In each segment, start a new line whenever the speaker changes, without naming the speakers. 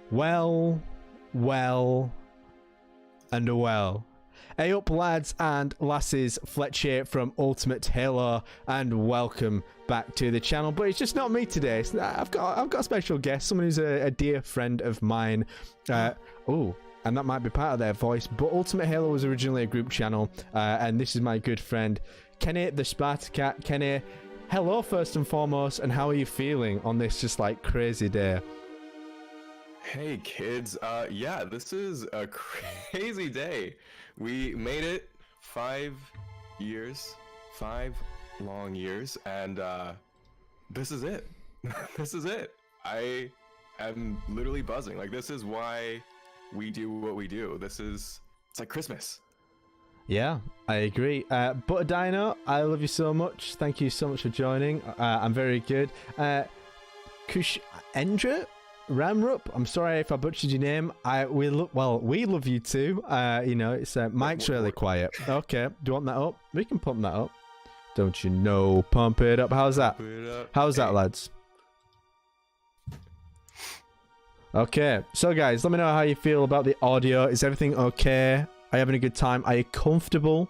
Well, and well. Hey up lads and lasses, Fletch here from Ultimate Halo, and welcome back to the channel. But it's just not me today. I've got a special guest, someone who's a dear friend of mine. Oh, and that might be part of their voice, but Ultimate Halo was originally a group channel, and this is my good friend Kenny the Spartacat. Kenny, hello first and foremost, and how are you feeling on this just like crazy day?
Hey kids, yeah, this is a crazy day. We made it 5 years, 5 long years, and this is it. This is it. I am literally buzzing. Like, this is why we do what we do. It's like Christmas. Yeah,
I agree. But Dino, I love you so much. Thank you so much for joining. I'm very good. Kush Endra? Ramrup, I'm sorry if I butchered your name. We love you too. You know, it's Mike's really quiet. Okay, do you want that up? We can pump that up. Don't you know? Pump it up. How's that? How's that, lads? Okay, so guys, let me know how you feel about the audio. Is everything okay? Are you having a good time? Are you comfortable?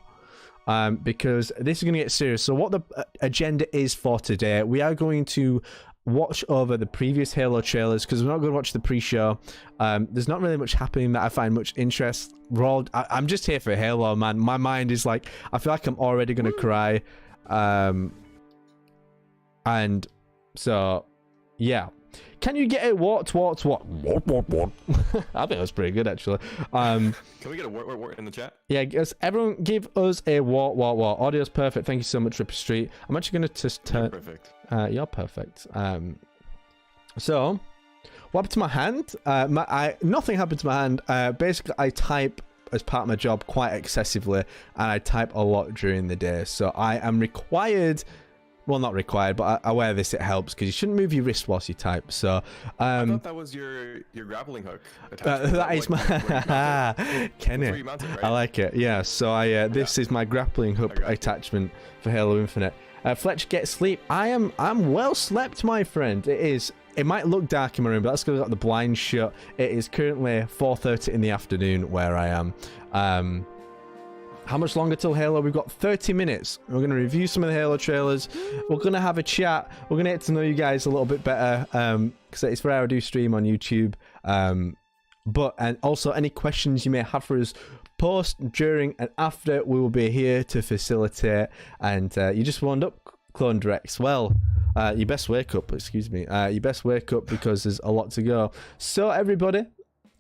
Because this is going to get serious. So what the agenda is for today, we are going to watch over the previous Halo trailers, because we're not going to watch the pre-show. There's not really much happening that I find much interest. I'm just here for Halo, man. My mind is like, I feel like I'm already going to cry. And so, yeah. Can you get a what? I think that was pretty good, actually.
Can we get a what in the chat?
Yeah, everyone give us a what. Audio's perfect. Thank you so much, Ripper Street. I'm actually going to just turn...
Perfect.
You're perfect. So, what happened to my hand? Nothing happened to my hand. Basically, I type as part of my job quite excessively, and I type a lot during the day. So I am required... Well, not required, but I wear this. It helps because you shouldn't move your wrist whilst you type. So,
I thought that was your grappling hook.
That is my Kenny. Right? I like it. Yeah. So this is my grappling hook attachment for Halo Infinite. Fletch, get sleep. I'm well slept, my friend. It might look dark in my room, but that's because I've got the blinds shut. It is currently 4:30 in the afternoon where I am. How much longer till Halo? We've got 30 minutes. We're going to review some of the Halo trailers. We're going to have a chat. We're going to get to know you guys a little bit better, because it's where I do stream on YouTube. And also any questions you may have for us post, during, and after, we will be here to facilitate. And you just wound up, Clone Drex. Well, you best wake up, excuse me. You best wake up because there's a lot to go. So everybody,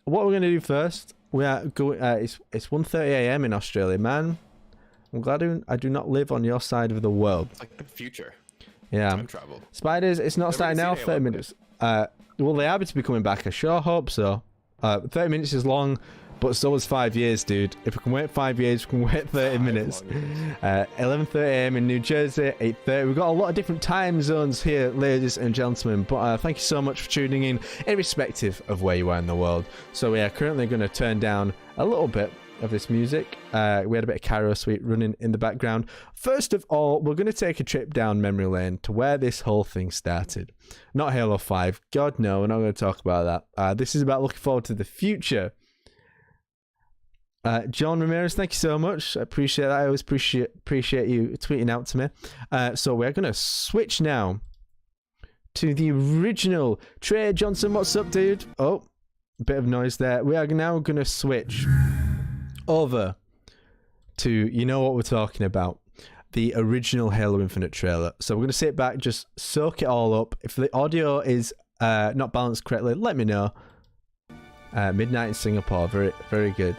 what we're going to do first... We are going. It's 1:30 AM in Australia, man. I'm glad I do not live on your side of the world.
It's like the future.
Yeah.
Time travel.
Spiders. It's not starting now. 30 minutes. Well, they are to be coming back. I sure hope so. 30 minutes is long, but so was 5 years, dude. If we can wait 5 years, we can wait 30 minutes. 11:30 AM in New Jersey. 8:30. We've got a lot of different time zones here, ladies and gentlemen. But thank you so much for tuning in, irrespective of where you are in the world. So we are currently going to turn down a little bit of this music. We had a bit of Cairo Suite running in the background. First of all, we're going to take a trip down memory lane to where this whole thing started. Not Halo 5. God, no, we're not going to talk about that. This is about looking forward to the future. John Ramirez, thank you so much. I appreciate that. I always appreciate you tweeting out to me. So we're going to switch now to the original Trey Johnson. What's up, dude? Oh, a bit of noise there. We are now going to switch over to, you know what we're talking about, the original Halo Infinite trailer. So we're going to sit back, just soak it all up. If the audio is not balanced correctly, let me know. Midnight in Singapore. Very, very good.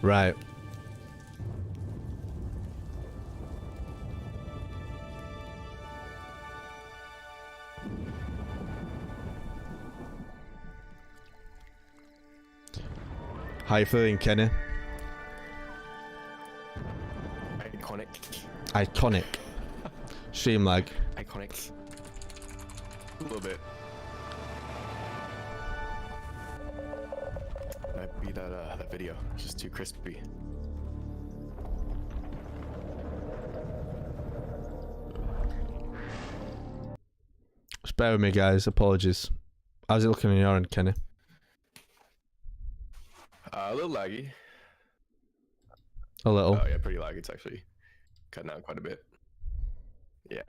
Right. How you feeling, Kenny?
Iconic.
Iconic. Stream lag.
Iconic. A little bit. Might be that video. It's just too crispy.
Just bear with me, guys. Apologies. How's it looking on your end, Kenny?
A little laggy.
A little.
Oh yeah, pretty laggy. It's actually cutting out quite a bit. Yeah.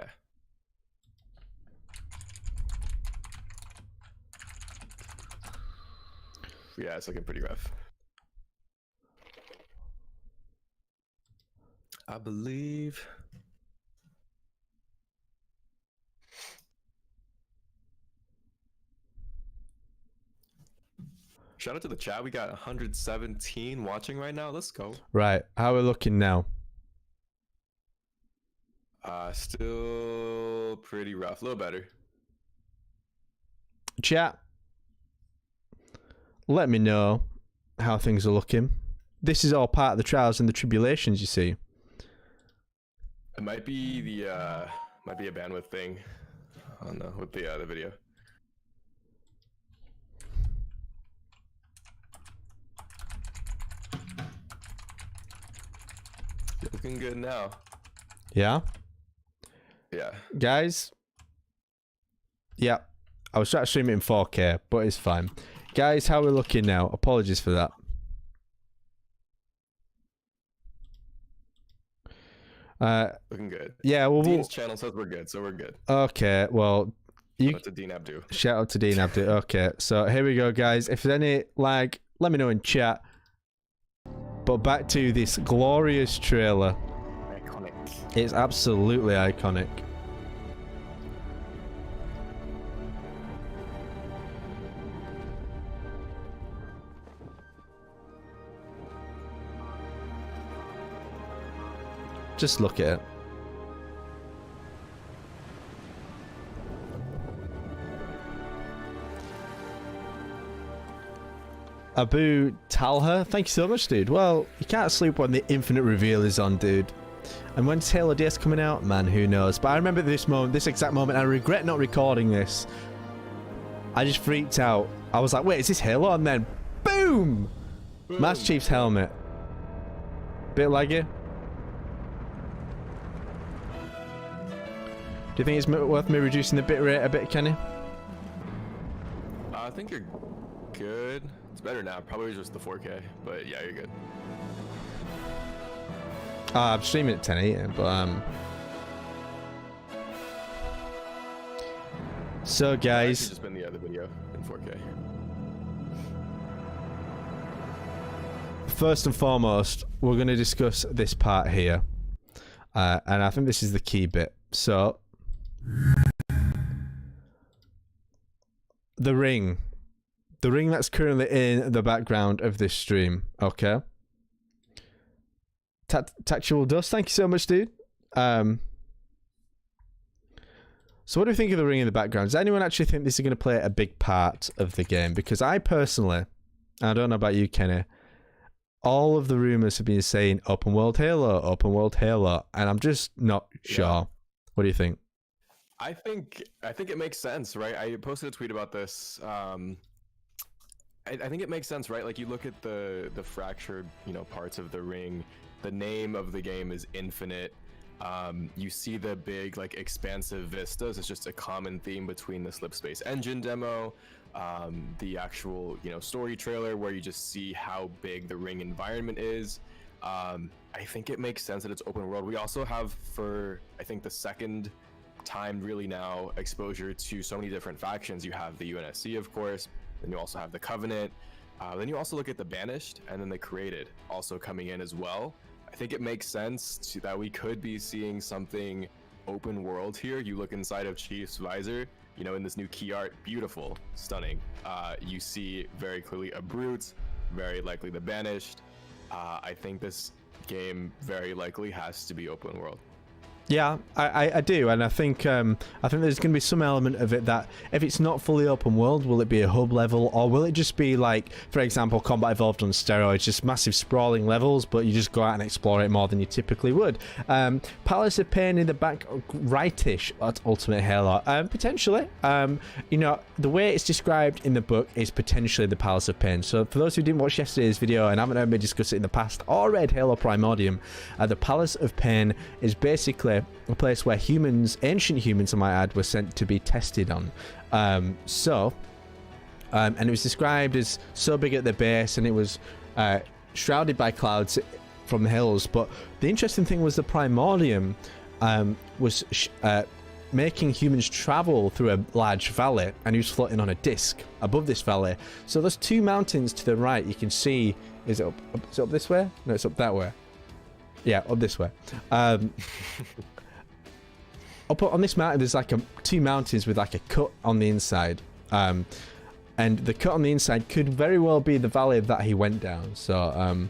Yeah, it's looking pretty rough. I believe. Shout out to the chat. We got 117 watching right now. Let's go.
Right. How are we looking now?
Still pretty rough. A little better.
Chat. Let me know how things are looking. This is all part of the trials and the tribulations, you see.
It might be the might be a bandwidth thing on with the video. Looking good now.
Yeah?
Yeah.
Guys? Yeah. I was trying to stream it in 4K, but it's fine. Guys, how are we looking now? Apologies for that.
Looking good.
Yeah, well,
Dean's channel says we're good, so we're good.
Okay, well,
Shout out to Dean Abdu.
Shout out to Dean Abdu. Okay, so here we go, guys. If there's any lag, let me know in chat. But back to this glorious trailer.
Iconic.
It's absolutely iconic. Just look at it. Abu Talha, thank you so much, dude. Well, you can't sleep when the infinite reveal is on, dude. And when's Halo DS coming out? Man, who knows? But I remember this moment, this exact moment, I regret not recording this. I just freaked out. I was like, wait, is this Halo? And then, boom! Master Chief's helmet. Bit laggy. Do you think it's worth me reducing the bitrate a bit, Kenny?
I think you're good. It's better now. Probably just the 4K, but yeah, you're good.
I'm streaming at 1080, but so guys,
It's just been the other video in 4K.
First and foremost, we're going to discuss this part here, and I think this is the key bit. So, the ring that's currently in the background of this stream, okay? Tactual Dust, thank you so much, dude. So what do you think of the ring in the background? Does anyone actually think this is going to play a big part of the game? Because I personally, I don't know about you, Kenny, all of the rumors have been saying open world Halo, and I'm just not sure.
Yeah.
What do you think?
I think it makes sense, right? I posted a tweet about this. I think it makes sense, right? Like you look at the fractured, parts of the ring. The name of the game is Infinite. You see the big, like, expansive vistas. It's just a common theme between the Slipspace Engine demo, the actual, story trailer where you just see how big the ring environment is. I think it makes sense that it's open world. We also have, for I think the second time really now, exposure to so many different factions. You have the UNSC, of course. Then you also have the Covenant. Then you also look at the Banished, and then the Created also coming in as well. I think it makes sense that we could be seeing something open world here. You look inside of Chief's visor, in this new key art, beautiful, stunning. You see very clearly a Brute, very likely the Banished. I think this game very likely has to be open world.
Yeah, I do, and I think there's going to be some element of it that if it's not fully open world, will it be a hub level, or will it just be like, for example, Combat Evolved on steroids, just massive sprawling levels, but you just go out and explore it more than you typically would. Palace of Pain in the back, rightish at Ultimate Halo, potentially. The way it's described in the book is potentially the Palace of Pain. So for those who didn't watch yesterday's video and haven't heard me discuss it in the past or read Halo Primordium, the Palace of Pain is basically a place where humans, ancient humans I might add, were sent to be tested on. So and it was described as so big at the base, and it was shrouded by clouds from the hills. But the interesting thing was the Primordium was making humans travel through a large valley, and he was floating on a disc above this valley. So there's two mountains to the right. You can see, is it up this way? No, it's up that way. Yeah, up this way. Up on this mountain, there's like two mountains with like a cut on the inside. And the cut on the inside could very well be the valley that he went down. So,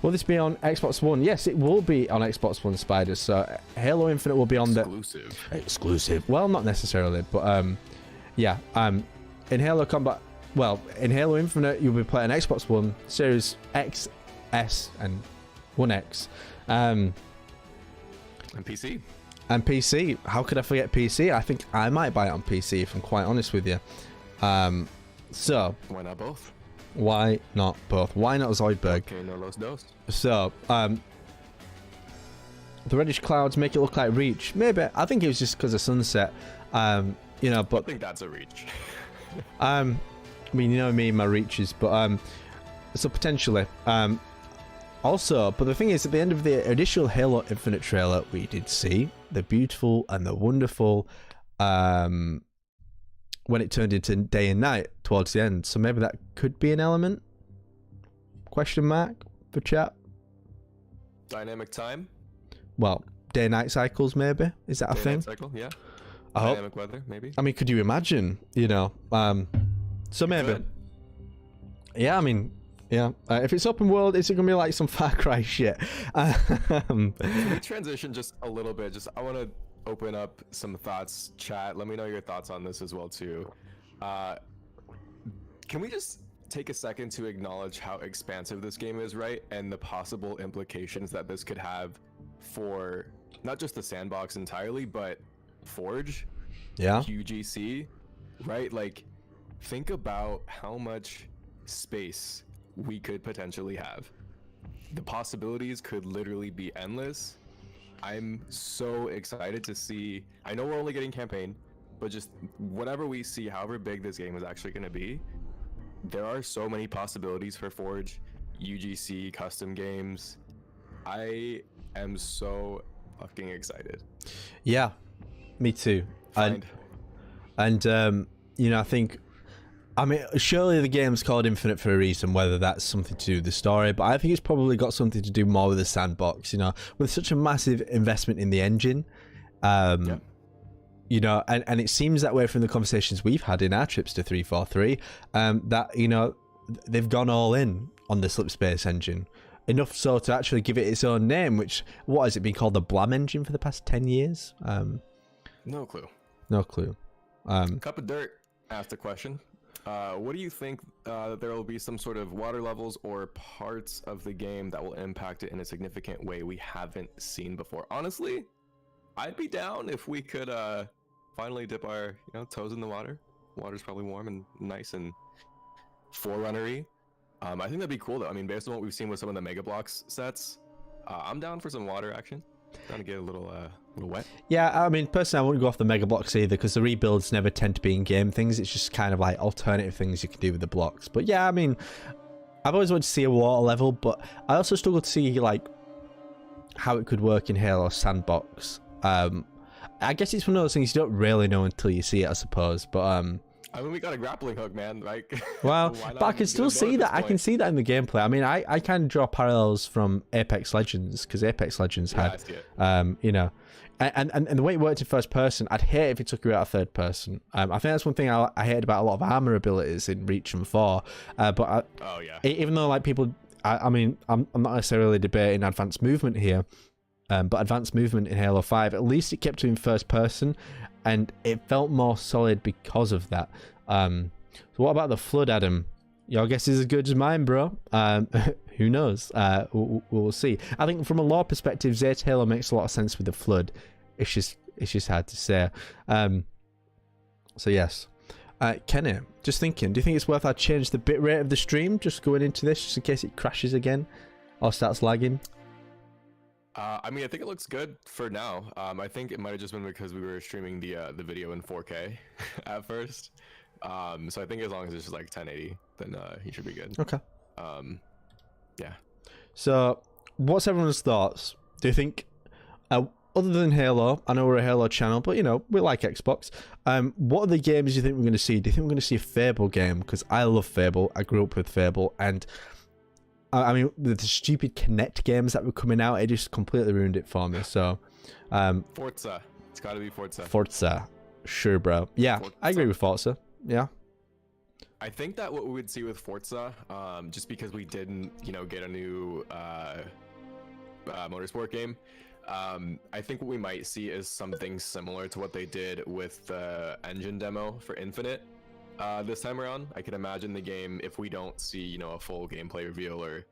will this be on Xbox One? Yes, it will be on Xbox One, Spider. So Halo Infinite will be on the exclusive. Well, not necessarily, but yeah. In Halo Combat, well, in Halo Infinite, you'll be playing Xbox One, Series X, S, and 1X, and
PC.
And PC. How could I forget PC? I think I might buy it on PC if I'm quite honest with you. So
why not both?
Why not both? Why not Zoidberg?
Okay, no los dos.
So, the reddish clouds make it look like Reach. Maybe. I think it was just because of sunset. You know, but
I think that's a Reach.
I mean, you know me and my Reaches, but so potentially. Also, but the thing is, at the end of the initial Halo Infinite trailer, we did see the beautiful and the wonderful when it turned into day and night towards the end. So maybe that could be an element? Question mark for chat.
Dynamic time?
Well, day and night cycles maybe? Is that a thing?
Cycle, yeah.
Dynamic
weather, maybe.
I mean, could you imagine, you know? So maybe. Yeah, I mean, yeah. If it's open world, is it going to be like some Far Cry shit?
Can we transition just a little bit? I want to open up some thoughts, chat. Let me know your thoughts on this as well too. Can we just take a second to acknowledge how expansive this game is, right? And the possible implications that this could have for not just the sandbox entirely, but Forge, UGC, right? Like, think about how much space we could potentially have. The possibilities could literally be endless. I'm so excited to see. I know we're only getting campaign, but just whatever we see, however big this game is actually going to be, there are so many possibilities for Forge, UGC, custom games. I am so fucking excited.
Yeah, me too. And you know, I mean, surely the game's called Infinite for a reason, whether that's something to do with the story, but I think it's probably got something to do more with the sandbox, you know, with such a massive investment in the engine. You know, and it seems that way from the conversations we've had in our trips to 343, that, you know, they've gone all in on the Slipspace engine. Enough so to actually give it its own name, which, what has it been called, the Blam engine for the past 10 years?
No clue.
No clue.
Cup of Dirt asked a question. What do you think there will be some sort of water levels or parts of the game that will impact it in a significant way we haven't seen before? Honestly, I'd be down if we could finally dip our toes in the water. Water's probably warm and nice and Forerunner-y. I think that'd be cool though. I mean, based on what we've seen with some of the Mega Bloks sets, I'm down for some water action. Trying to get a little wet. Yeah,
I mean, personally, I wouldn't go off the Mega Bloks either, because the rebuilds never tend to be in-game things. It's just kind of like alternative things you can do with the blocks. But yeah, I mean, I've always wanted to see a water level, but I also struggle to see like how it could work in Halo Sandbox. I guess it's one of those things you don't really know until you see it, I suppose. But
I mean, we got a grappling hook, man. Like,
well, but I can still see that. I can see that in the gameplay. I mean, I kind of draw parallels from Apex Legends, because Apex Legends had, you know, and the way it worked in first person, I'd hate if it took you out of third person. I think that's one thing I hated about a lot of armor abilities in Reach and 4. But even though like people, I mean, I'm not necessarily debating advanced movement here, but advanced movement in Halo 5, at least it kept it in first person. And it felt more solid because of that. So what about the Flood, Adam? Your guess is as good as mine, bro. Who knows? We'll see. I think from a lore perspective, Zeta Halo makes a lot of sense with the Flood. It's just hard to say. So yes. Kenny, just thinking, do you think it's worth I change the bitrate of the stream just going into this, just in case it crashes again or starts lagging?
I mean, I think it looks good for now. I think it might have just been because we were streaming the video in 4K at first. So I think as long as it's just like 1080, then he should be good.
Okay.
Yeah.
So, what's everyone's thoughts? Do you think, other than Halo, I know we're a Halo channel, but you know, we like Xbox. What are the games you think we're going to see? Do you think we're going to see a Fable game? Because I love Fable. I grew up with Fable, and I mean, the stupid Kinect games that were coming out, it just completely ruined it for me. So,
Forza. It's got to be Forza.
Forza. Sure, bro. Yeah, Forza. I agree with Forza. Yeah.
I think that what we would see with Forza, just because we didn't, you know, get a new motorsport game, I think what we might see is something similar to what they did with the engine demo for Infinite this time around. I can imagine the game, if we don't see, you know, a full gameplay reveal or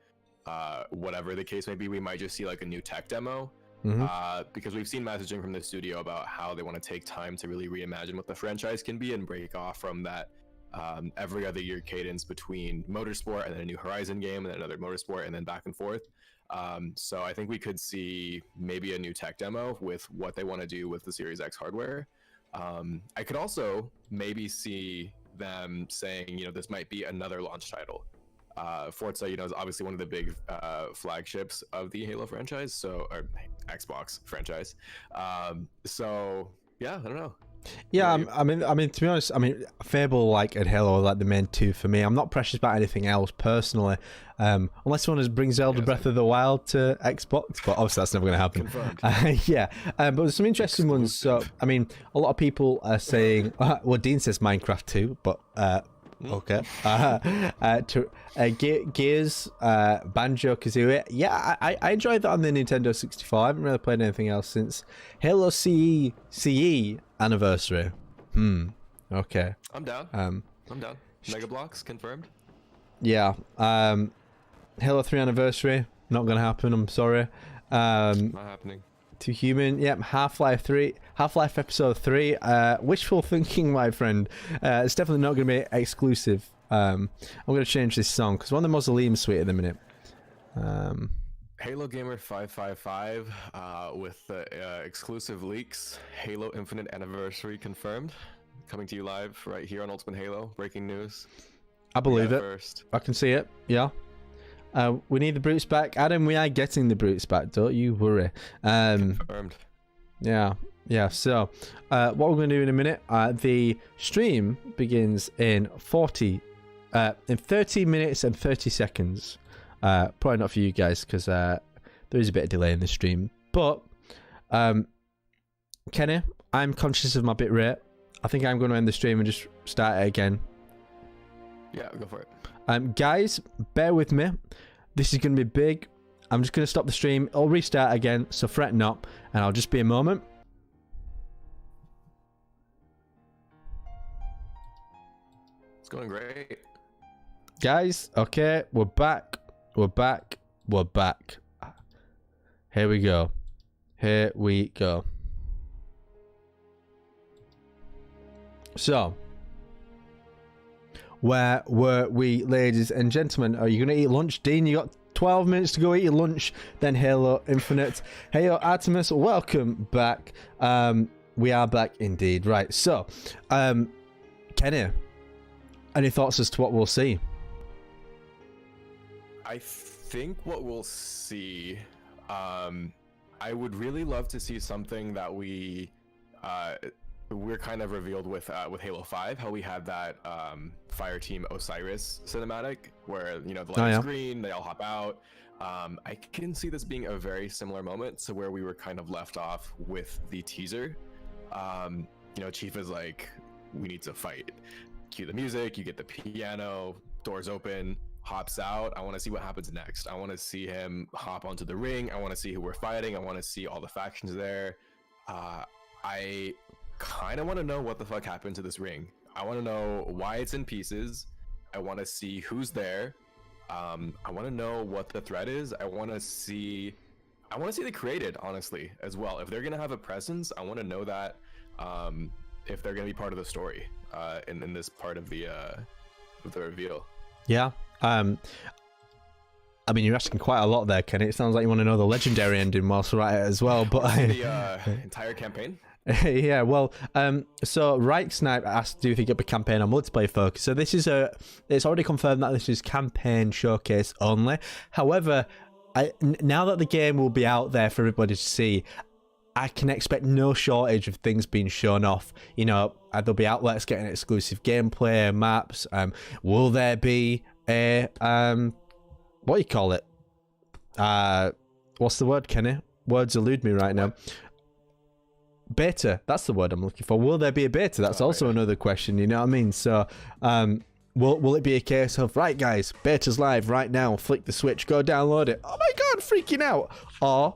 whatever the case may be, we might just see like a new tech demo. Because we've seen messaging from the studio about how they want to take time to really reimagine what the franchise can be and break off from that every other year cadence between motorsport and then a new Horizon game and then another motorsport and then back and forth. So I think we could see maybe a new tech demo with what they want to do with the Series X hardware. I could also maybe see them saying, you know, this might be another launch title. Forza, you know, is obviously one of the big flagships of the Halo franchise, so, or Xbox franchise. So yeah, I don't know.
Yeah, I mean, to be honest, I mean, Fable, like, and Halo are like the main two for me. I'm not precious about anything else personally, unless someone brings Zelda Breath of the Wild to Xbox, but obviously that's never going to happen.
Confirmed.
Yeah, but there's some interesting ones. So, I mean, a lot of people are saying, well, Dean says Minecraft too, but okay. Gears, Banjo-Kazooie. Yeah, I enjoyed that on the Nintendo 65. I haven't really played anything else since Halo CE anniversary. Okay.
I'm down. I'm down. Mega Bloks confirmed.
Yeah. Halo 3 anniversary. Not gonna happen. I'm sorry.
Not happening.
Too Human. Yep. Half-Life 3. Half-Life Episode 3. Wishful thinking, my friend. It's definitely not gonna be exclusive. I'm gonna change this song because we're on the Mausoleum Suite at the minute.
Halo Gamer 555 with exclusive leaks. Halo Infinite Anniversary confirmed. Coming to you live right here on Ultimate Halo. Breaking news.
I believe it.
First.
I can see it. Yeah. We need the brutes back. Adam, we are getting the brutes back. Don't you worry.
Confirmed.
Yeah. Yeah. So, what we're going to do in a minute, the stream begins in 30 minutes and 30 seconds. Probably not for you guys because there is a bit of delay in the stream. But, Kenny, I'm conscious of my bit rate. I think I'm going to end the stream and just start it again.
Yeah, go for it.
Guys, bear with me. This is going to be big. I'm just going to stop the stream. I'll restart again, so fret not. And I'll just be a moment.
It's going great.
Guys, okay, we're back. We're back. We're back. Here we go. Here we go. So, where were we, ladies and gentlemen? Are you going to eat lunch? Dean, you got 12 minutes to go eat your lunch. Then Halo Infinite. Halo Artemis, welcome back. We are back indeed. Right, so, Kenny, any thoughts as to what we'll see?
I think what we'll see, I would really love to see something that we're kind of revealed with Halo 5, how we had that Fireteam Osiris cinematic where, you know, the light is green, they all hop out. I can see this being a very similar moment to where we were kind of left off with the teaser. You know, Chief is like, we need to fight. Cue the music, you get the piano, doors open, hops out. I want to see what happens next. I want to see him hop onto the ring. I want to see who we're fighting. I want to see all the factions there. I kind of want to know what the fuck happened to this ring. I want to know why it's in pieces. I want to see who's there. I want to know what the threat is. I want to see the created, honestly, as well. If they're gonna have a presence, I want to know that. If they're gonna be part of the story in this part of the reveal.
Yeah. I mean, you're asking quite a lot there, Kenny. It sounds like you want to know the legendary ending whilst we're at it as well. But
the entire campaign.
Yeah, well, so Reich Snipe asked, do you think it'll be campaign or multiplayer focus? So this is it's already confirmed that this is campaign showcase only. However, now that the game will be out there for everybody to see, I can expect no shortage of things being shown off. You know, there'll be outlets getting exclusive gameplay, maps. Will there be a, what do you call it? What's the word, Kenny? Words elude me right now. Beta, that's the word I'm looking for. Will there be a beta? That's also another question, you know what I mean? So, will it be a case of, right guys, beta's live right now, flick the switch, go download it. Oh my god, freaking out. Or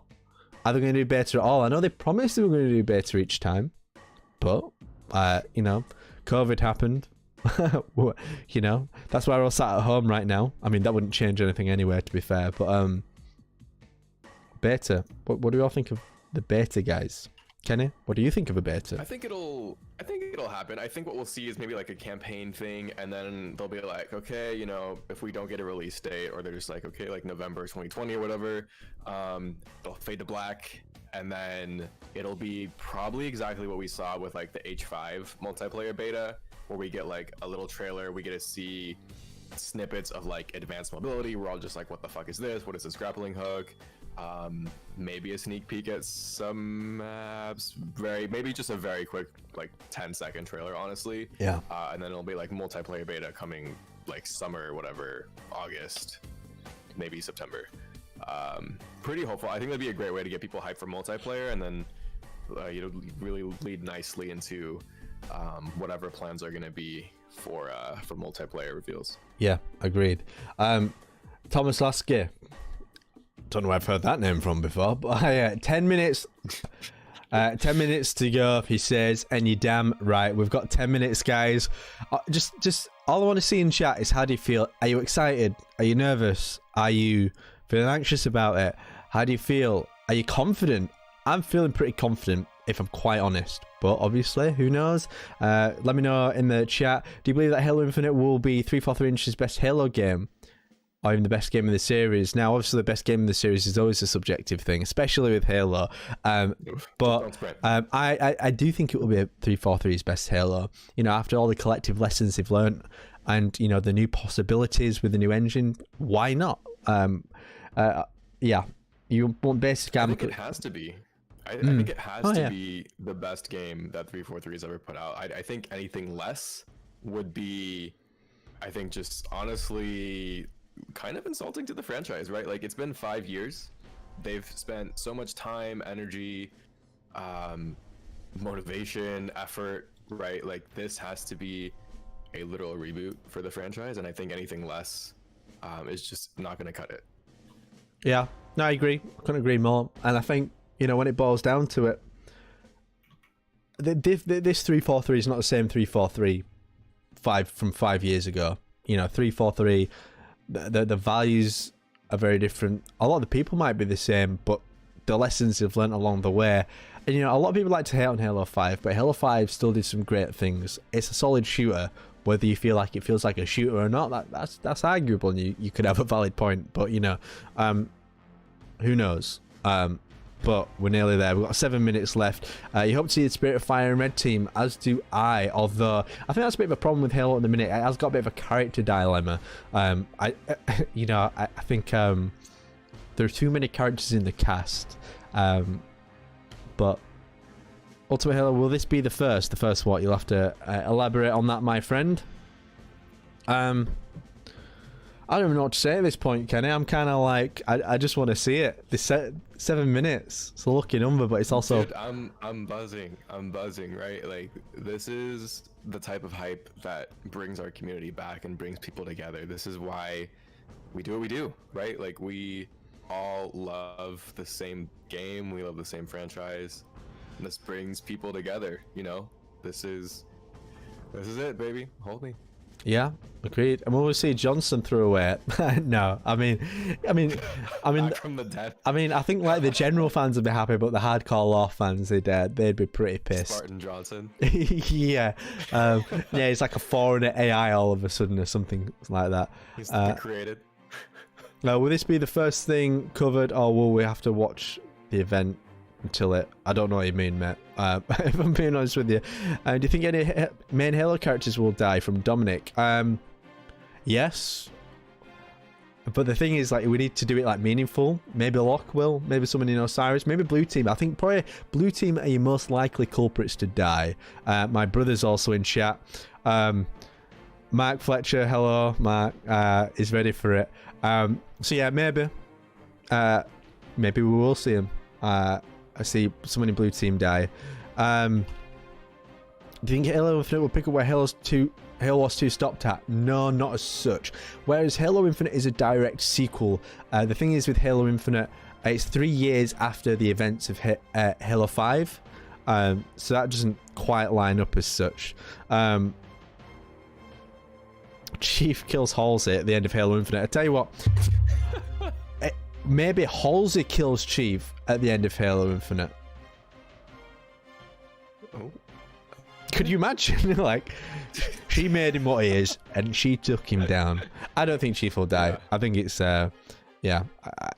are they going to do beta at all? I know they promised they were going to do beta each time, but, you know, COVID happened. You know, that's why we're all sat at home right now. I mean, that wouldn't change anything anyway, to be fair, but, beta. What do you all think of the beta, guys? Kenny, what do you think of a beta?
I think it'll happen. I think what we'll see is maybe like a campaign thing, and then they'll be like, okay, you know, if we don't get a release date, or they're just like, okay, like November 2020 or whatever, they'll fade to black, and then it'll be probably exactly what we saw with like the H5 multiplayer beta, where we get like a little trailer, we get to see snippets of like advanced mobility. We're all just like, what the fuck is this? What is this grappling hook? Maybe a sneak peek at some maps, maybe just a very quick like 10-second trailer, honestly.
Yeah.
And then it'll be like multiplayer beta coming like summer, whatever, August, maybe September. Pretty hopeful. I think that'd be a great way to get people hyped for multiplayer, and then you know, really lead nicely into whatever plans are going to be for multiplayer reveals.
Yeah, agreed. Thomas Lasky. Don't know where I've heard that name from before, but 10 minutes 10 minutes to go, he says, and you're damn right. We've got 10 minutes, guys. Just all I want to see in chat is, how do you feel? Are you excited? Are you nervous? Are you feeling anxious about it? How do you feel? Are you confident? I'm feeling pretty confident, if I'm quite honest, but obviously, who knows? Let me know in the chat. Do you believe that Halo Infinite will be 343 Inch's best Halo game, or even the best game in the series? Now, obviously, the best game in the series is always a subjective thing, especially with Halo. But I do think it will be 343's best Halo. You know, after all the collective lessons they've learned, and you know, the new possibilities with the new engine, why not? Yeah, you want basic.
I think it has to be. I think it has to be the best game that 343 has ever put out. I think anything less would be, I think, just honestly kind of insulting to the franchise, right? Like, it's been 5 years. They've spent so much time, energy, motivation, effort, right? Like, this has to be a literal reboot for the franchise, and I think anything less is just not going to cut it.
Yeah, no, I agree. I couldn't agree more. And I think, you know, when it boils down to it, this 343 is not the same 343 from 5 years ago. You know, 343, the values are very different. A lot of the people might be the same, but the lessons they've learned along the way. And, you know, a lot of people like to hate on Halo 5, but Halo 5 still did some great things. It's a solid shooter. Whether you feel like it feels like a shooter or not, that's arguable, and you could have a valid point. But, you know, who knows? But we're nearly there. We've got 7 minutes left. You hope to see the Spirit of Fire and Red Team, as do I. Although I think that's a bit of a problem with Halo at the minute. It has got a bit of a character dilemma. I think there are too many characters in the cast. But Ultimate Halo, will this be the first? The first what? You'll have to elaborate on that, my friend. I don't even know what to say at this point, Kenny. I'm kind of like, I just want to see it. This 7 minutes. It's a lucky number, but it's also.
Dude, I'm buzzing. I'm buzzing, right? Like, this is the type of hype that brings our community back and brings people together. This is why we do what we do, right? Like, we all love the same game. We love the same franchise. And this brings people together, you know? This is it, baby. Hold me.
Yeah, agreed. And will we see Johnson throw away? No, I mean,
Back from the dead.
I mean, I think like the general fans would be happy, but the hardcore lore fans, they'd be pretty pissed.
Spartan Johnson.
Yeah, yeah, it's like a foreigner AI all of a sudden or something like that.
He's created.
Now, will this be the first thing covered, or will we have to watch the event until it. I don't know what you mean, mate. If I'm being honest with you. Do you think any main Halo characters will die? From Dominic. Yes. But the thing is, like, we need to do it like meaningful. Maybe Locke will. Maybe someone in Osiris. Maybe Blue Team. I think probably Blue Team are your most likely culprits to die. My brother's also in chat. Mark Fletcher, hello. Mark is ready for it. So yeah, maybe we will see him. I see someone in Blue Team die. Do you think Halo Infinite will pick up where Halo Wars 2 stopped at? No, not as such. Whereas Halo Infinite is a direct sequel. The thing is with Halo Infinite, it's 3 years after the events of Halo 5. So that doesn't quite line up as such. Chief kills Halsey at the end of Halo Infinite. I tell you what, maybe Halsey kills Chief at the end of Halo Infinite.
Oh.
Could you imagine? Like, she made him what he is, and she took him down. I don't think Chief will die. Yeah. I think it's, yeah.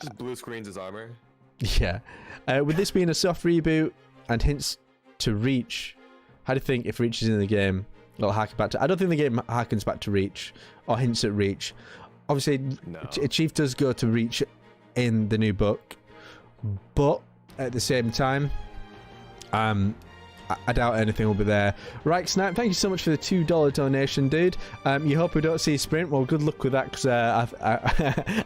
Just blue screens his armor.
Yeah. With this being a soft reboot and hints to Reach, how do you think if Reach is in the game, it'll harken back to... I don't think the game harkens back to Reach, or hints at Reach. Obviously, no. Chief does go to Reach in the new book, but at the same time, I doubt anything will be there. Right, Snipe, thank you so much for the $2 donation, dude. You hope we don't see Sprint. Well, good luck with that, because I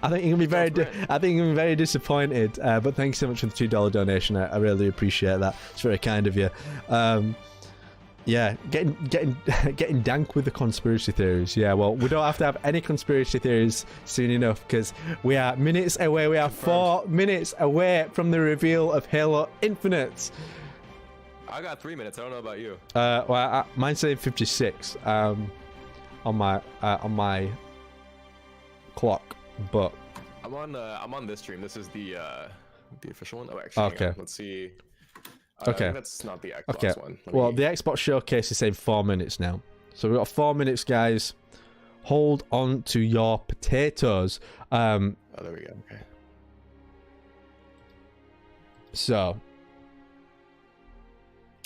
think you're gonna be very disappointed. But thank you so much for the $2 donation. I really appreciate that. It's very kind of you. Yeah, getting dank with the conspiracy theories. Yeah, well, we don't have to have any conspiracy theories soon enough, because we are minutes away. We are 4 minutes away from the reveal of Halo Infinite.
I got 3 minutes. I don't know about you.
Well, mine's saying 56 on my clock, but
I'm on this stream. This is the official one. Oh, actually,
okay.
Let's see.
Okay,
I think that's not the Xbox one.
Well, the Xbox showcase is saying 4 minutes now, so we've got 4 minutes, guys. Hold on to your potatoes.
Oh, there we go. Okay.
So.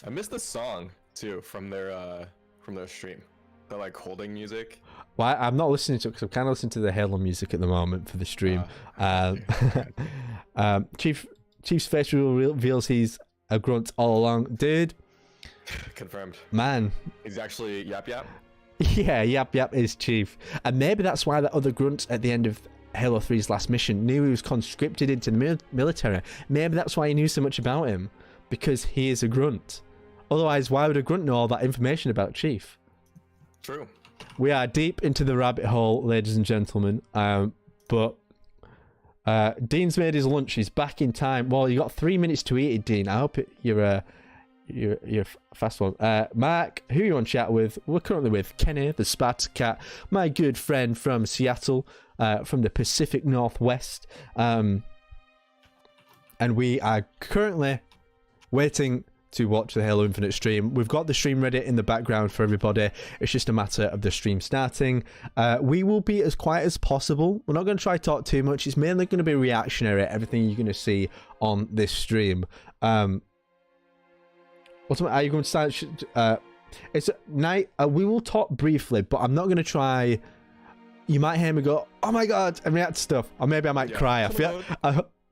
I missed the song too from their stream. The like holding music.
Well, I'm not listening to it because I'm kind of listening to the Halo music at the moment for the stream. Chief's face reveals he's a grunt all along, dude.
Confirmed.
Man,
he's actually Yap Yap.
Yeah, Yap Yap is Chief, and maybe that's why that other grunt at the end of Halo 3's last mission knew he was conscripted into the military. Maybe that's why he knew so much about him, because he is a grunt. Otherwise, why would a grunt know all that information about Chief?
True.
We are deep into the rabbit hole, ladies and gentlemen. But Dean's made his lunch. He's back in time. Well, you got 3 minutes to eat it, Dean. I hope you're fast one. Mark, who are you on chat with? We're currently with Kenny, the Sparta Cat, my good friend from Seattle, from the Pacific Northwest. And we are currently waiting to watch the Halo Infinite stream. We've got the stream ready in the background for everybody. It's just a matter of the stream starting. We will be as quiet as possible. We're not going to try to talk too much. It's mainly going to be reactionary, everything you're going to see on this stream. Are you going to start? It's night. We will talk briefly, but I'm not going to try. You might hear me go, "Oh my god," and react to stuff, or maybe I might cry. I feel.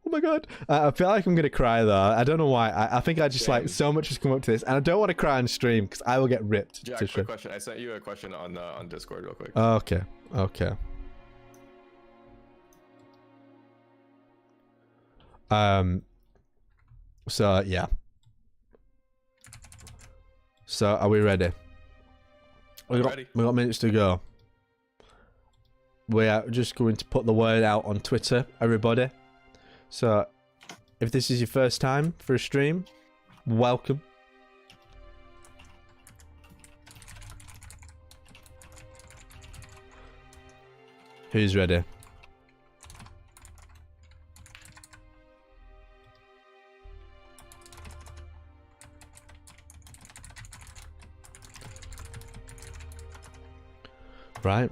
Oh my god, I feel like I'm gonna cry though. I don't know why. I think I just like so much has come up to this, and I don't want to cry on stream because I will get ripped.
Jack, quick question. I sent you a question on Discord real quick.
Okay. So yeah. So are we ready? We got minutes to go. We are just going to put the word out on Twitter, everybody. So, if this is your first time for a stream, welcome. Who's ready? Right.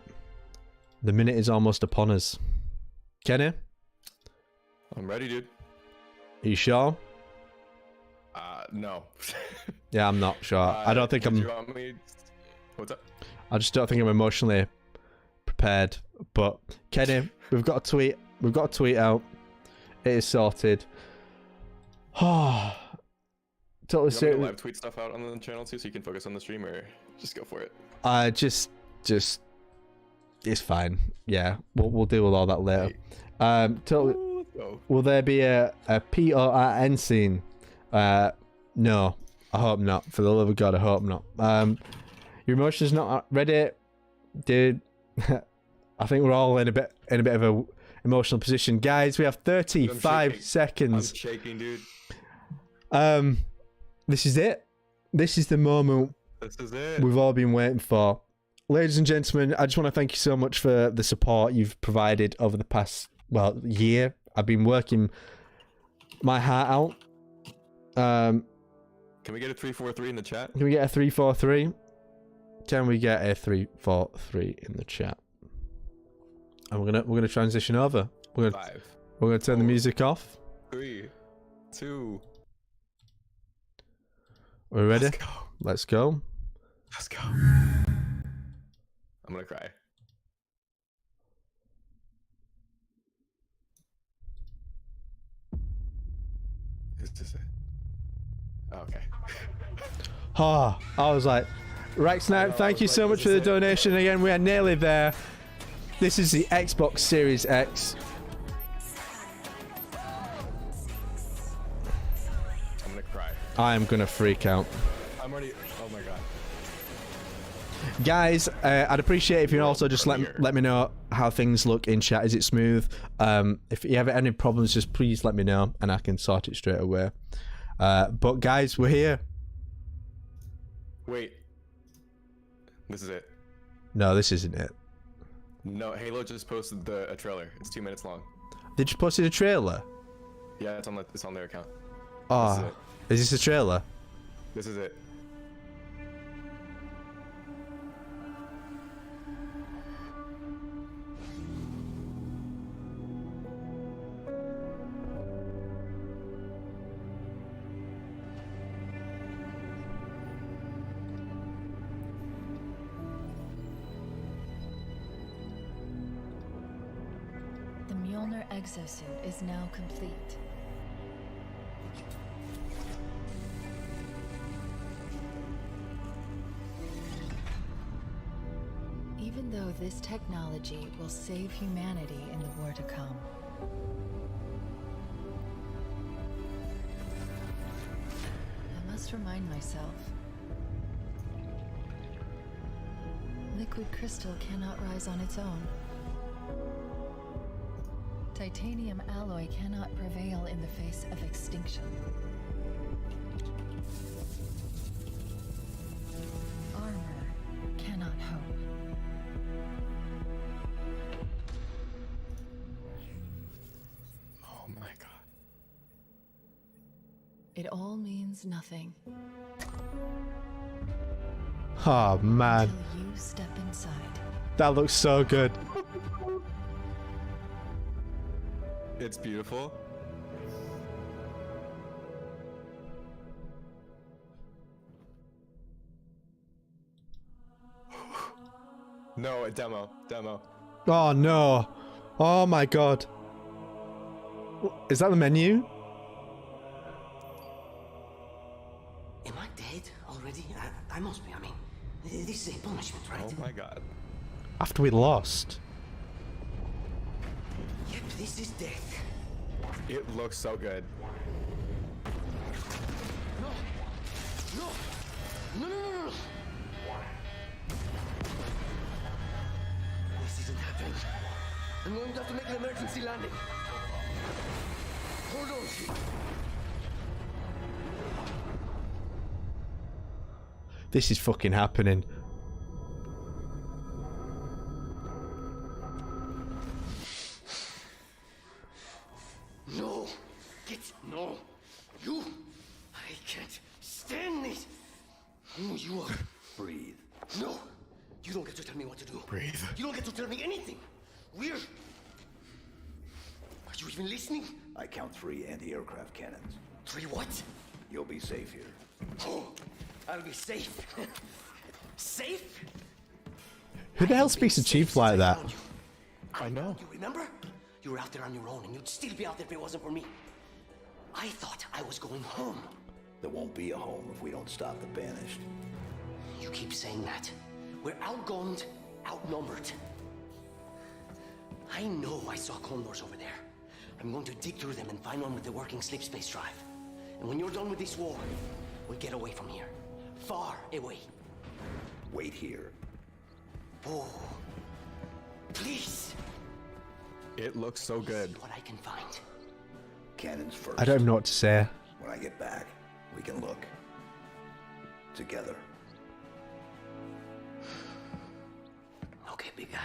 The minute is almost upon us. Kenny?
I'm ready, dude.
Are you sure?
No.
Yeah, I'm not sure. I don't think I'm.
You want me... What's up?
I just don't think I'm emotionally prepared. But Kenny, we've got a tweet. We've got a tweet out. It is sorted. Oh, totally
You want me to live tweet stuff out on the channel too, so you can focus on the stream, or just go for it?
Just, it's fine. Yeah, we'll deal with all that later. Totally. Will there be a PORN scene? No, I hope not. For the love of God, I hope not. Your emotions not ready, dude. I think we're all in a bit of a emotional position, guys. We have 35 seconds.
I'm shaking, dude.
This is it. This is the moment.
This is it.
We've all been waiting for. Ladies and gentlemen, I just want to thank you so much for the support you've provided over the past, year. I've been working my heart out.
Can we get a 343 in the chat?
Can we get a 343? Can we get a 343 in the chat? And we're gonna transition over. We're gonna turn the music off.
3, 2.
Are we ready?
Let's go.
Let's go.
Let's go. I'm gonna cry. Is this it? Oh, okay.
Oh, I was like, Rexnap, thank you so much for the donation again. We are nearly there. This is the Xbox Series X.
I'm gonna cry.
I am gonna freak out.
I'm already. Oh my god.
Guys, I'd appreciate if you also just let me know how things look in chat. Is it smooth? If you have any problems, just please let me know and I can sort it straight away. But guys, we're here.
Wait. This is it.
No, this isn't it.
No, Halo just posted a trailer. It's 2 minutes long.
They just posted a trailer?
Yeah, it's on their account.
Oh, is this a trailer?
This is it.
Exosuit is now complete. Even though this technology will save humanity in the war to come, I must remind myself, liquid crystal cannot rise on its own. Titanium alloy cannot prevail in the face of extinction. Armor cannot hope.
Oh my god.
It all means nothing.
Oh man.
Until you step inside.
That looks so good.
It's beautiful. No, a demo.
Oh no. Oh my god. Is that the menu?
Am I dead already? I must be. I mean, this is a punishment, right?
Oh my god.
After we lost.
Yep, this is death.
It looks so good.
No. This isn't happening. I'm going to have to make an emergency landing. Hold on, shit.
This is fucking happening.
No. You. I can't stand this. Who you are. Breathe. No. You don't get to tell me what to do.
Breathe.
You don't get to tell me anything. We're... Are you even listening?
I count 3 anti-aircraft cannons.
3 what?
You'll be safe here.
Oh, I'll be safe. Safe?
Who the hell speaks to Chief like that?
I know.
You remember? You were out there on your own, and you'd still be out there if it wasn't for me. I thought I was going home.
There won't be a home if we don't stop the Banished.
You keep saying that. We're outgunned, outnumbered. I know I saw condors over there. I'm going to dig through them and find one with the working sleep space drive. And when you're done with this war, we'll get away from here. Far away.
Wait here.
Oh. Please.
It looks so good.
See what I can find.
Cannons first.
I don't even know what to say.
When I get back, we can look. Together.
Okay, big guy.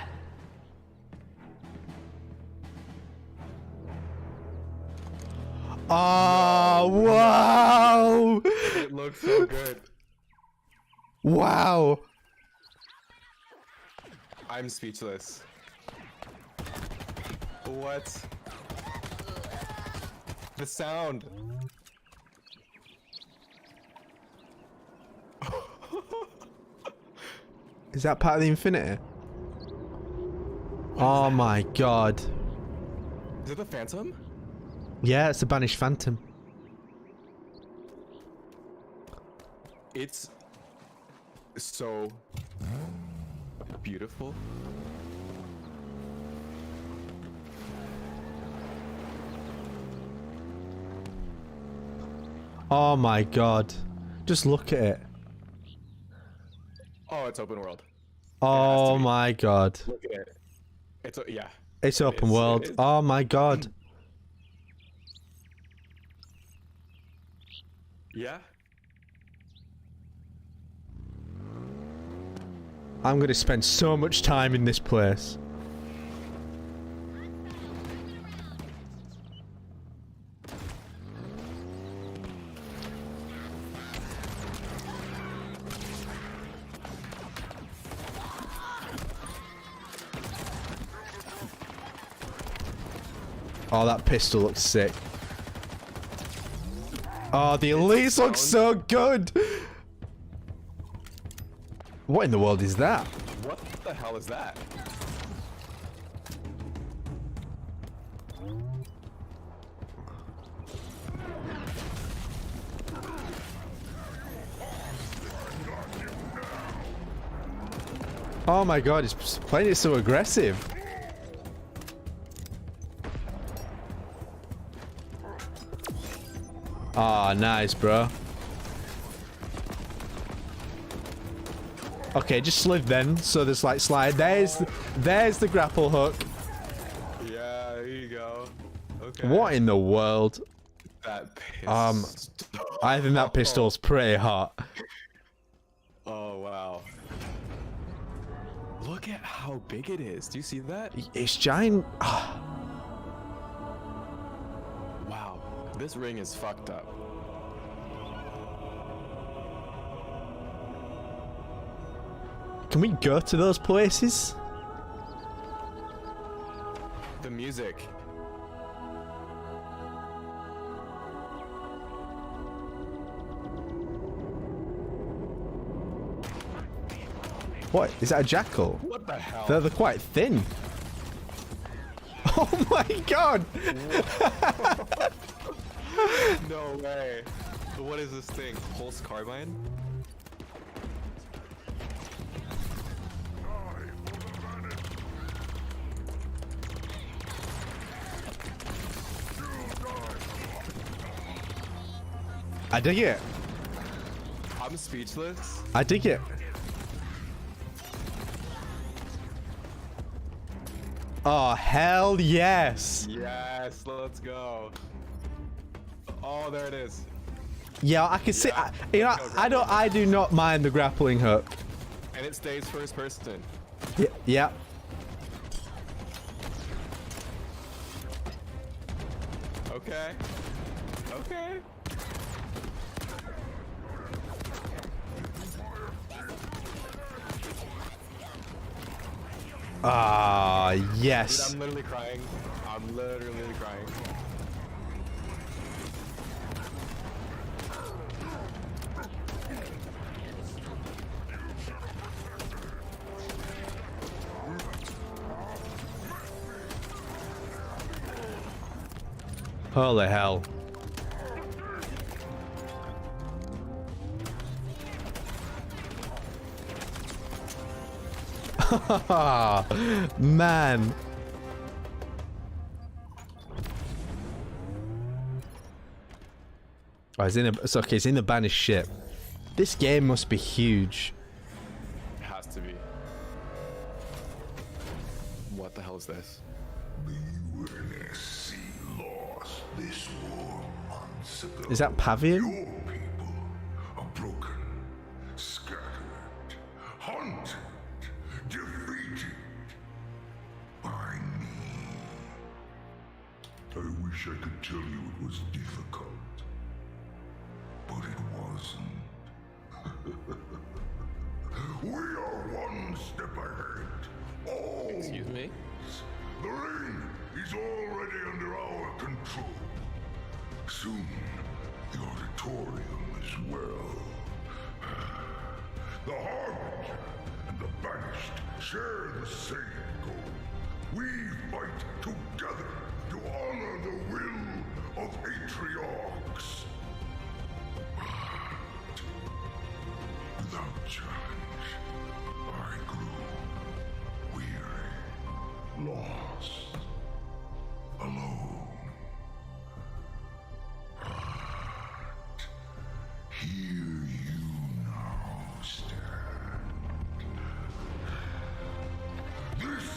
Oh, wow!
It looks so good.
Wow!
I'm speechless. What? The sound.
Is that part of the Infinity? Oh my god.
Is it the Phantom?
Yeah, it's the Banished Phantom.
It's so beautiful.
Oh my god. Just look at it.
Oh, it's open world.
Oh my god.
Look at it. It's yeah.
It's open
is,
world.
it is.
Oh my god.
Yeah.
I'm gonna spend so much time in this place. Oh, that pistol looks sick. Oh, the elites look so good. What in the world is that?
What the hell is that?
Oh my god, he's playing it so aggressive. Ah, nice, bro. Okay, just slid then. So there's like slide. There's the grapple hook.
Yeah, there you go. Okay.
What in the world?
That pistol.
I think that pistol's pretty hot.
Oh wow. Look at how big it is. Do you see that?
It's giant.
Wow. This ring is fucked up.
Can we go to those places?
The music.
What? Is that a jackal?
What the hell?
They're quite thin. Oh my god!
No way. What is this thing? Pulse carbine?
I dig it.
I'm speechless.
I dig it. Oh, hell yes.
Yes, let's go. Oh, there it is.
Yeah, I can see. You know, I do not mind the grappling hook.
And it stays first person.
Yeah.
Okay. Okay.
Ah,
Dude,
yes.
I'm literally crying. I'm literally crying.
Holy hell. Man. Oh, it's okay, it's in the banished ship. This game must be huge.
It has to be. What the hell is this?
This war months ago.
Is that Pavian?
Your people are broken, scattered, hunted, defeated by me. I wish I could tell you it was difficult, but it wasn't. We are one step ahead. All
Excuse me?
the ring is already under our control. Soon, the auditorium as well. The Harbinger and the Banished share the same goal. We fight together to honor the will of Atriarchs. But without challenge, I grew weary, lost, alone. But here you now stand. This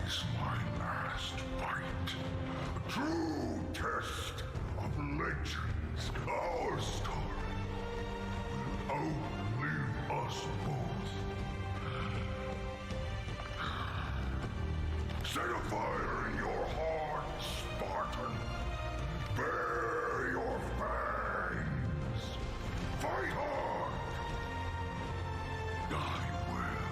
is my last fight. A true test of legends. Our story will outlive us both. Set a fire in your heart, Spartan. Bare your fangs. Fight hard. Die well.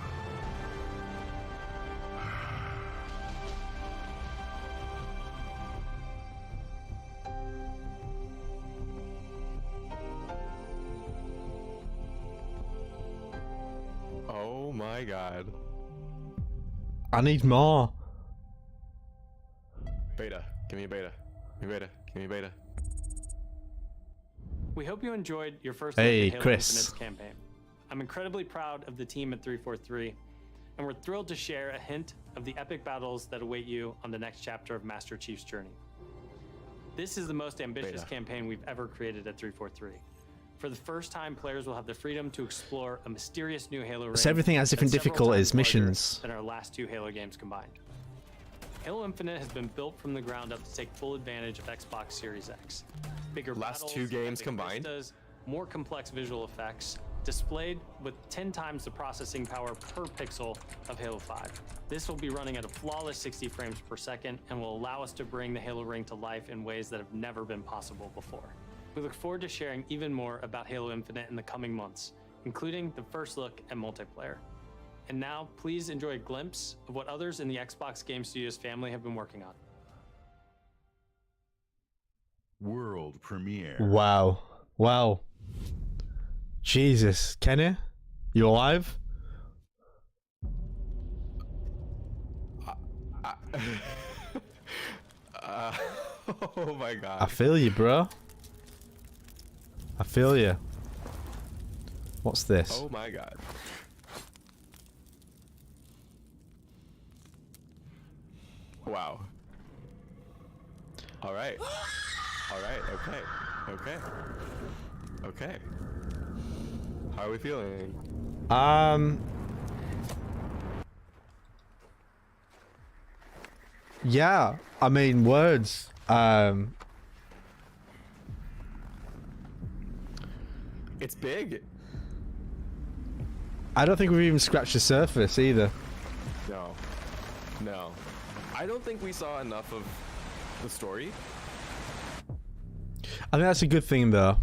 Oh my god.
I need more.
Beta. Give me a beta. Give me a beta. Give me a beta.
We hope you enjoyed your first
Hey,
look at Halo
Chris.
Infinite's campaign. I'm incredibly proud of the team at 343, and we're thrilled to share a hint of the epic battles that await you on the next chapter of Master Chief's journey. This is the most ambitious
Beta.
campaign we've ever created at 343. For the first time, players will have the freedom to explore a mysterious new Halo ring.
So everything has different
that's several
difficulties,
times larger
missions.
than our last two Halo games combined. Halo Infinite has been built from the ground up to take full advantage of Xbox Series X. Bigger
Last
battles,
two games
epic
combined?
vistas, more complex visual effects, displayed with 10 times the processing power per pixel of Halo 5. This will be running at a flawless 60 frames per second and will allow us to bring the Halo ring to life in ways that have never been possible before. We look forward to sharing even more about Halo Infinite in the coming months, including the first look at multiplayer. And now, please enjoy a glimpse of what others in the Xbox Game Studios family have been working on.
World premiere.
Wow. Wow. Jesus. Kenny? You alive?
Oh my god.
I feel you, bro. I feel you. What's this?
Oh my god. Wow. All right. All right. Okay. Okay. Okay. How are we feeling?
Yeah. I mean, words.
It's big.
I don't think we've even scratched the surface either.
No. No. I don't think we saw enough of the story.
I think that's a good thing, though.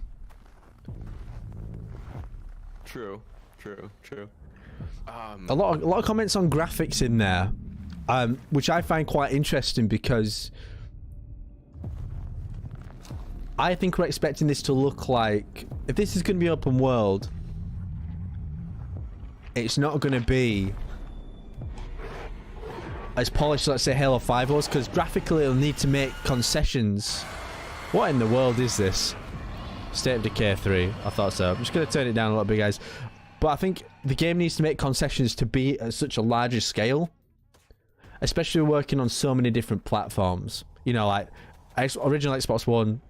True. True. True.
A lot of comments on graphics in there, which I find quite interesting because I think we're expecting this to look like, if this is going to be open world, it's not going to be as polished, let's say, Halo 5 was, because graphically it'll need to make concessions. What in the world is this? State of Decay 3. I thought so. I'm just going to turn it down a little bit, guys. But I think the game needs to make concessions to be at such a larger scale. Especially working on so many different platforms. You know, like original Xbox One,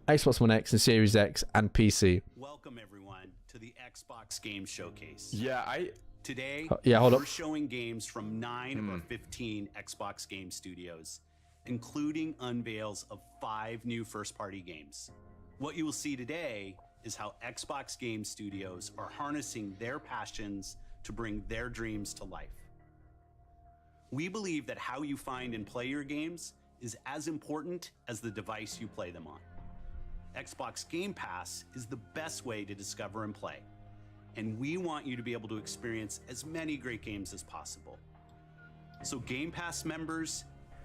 Xbox One X and Series X, and PC.
Welcome, everyone, to the Xbox Game Showcase.
Yeah,
Today,
hold up.
we're showing games from 9 of our 15 Xbox game studios, including unveils of 5 new first-party games. What you will see today is how Xbox game studios are harnessing their passions to bring their dreams to life. We believe that how you find and play your games is as important as the device you play them on. Xbox Game Pass is the best way to discover and play, and we want you to be able to experience as many great games as possible. So Game Pass members,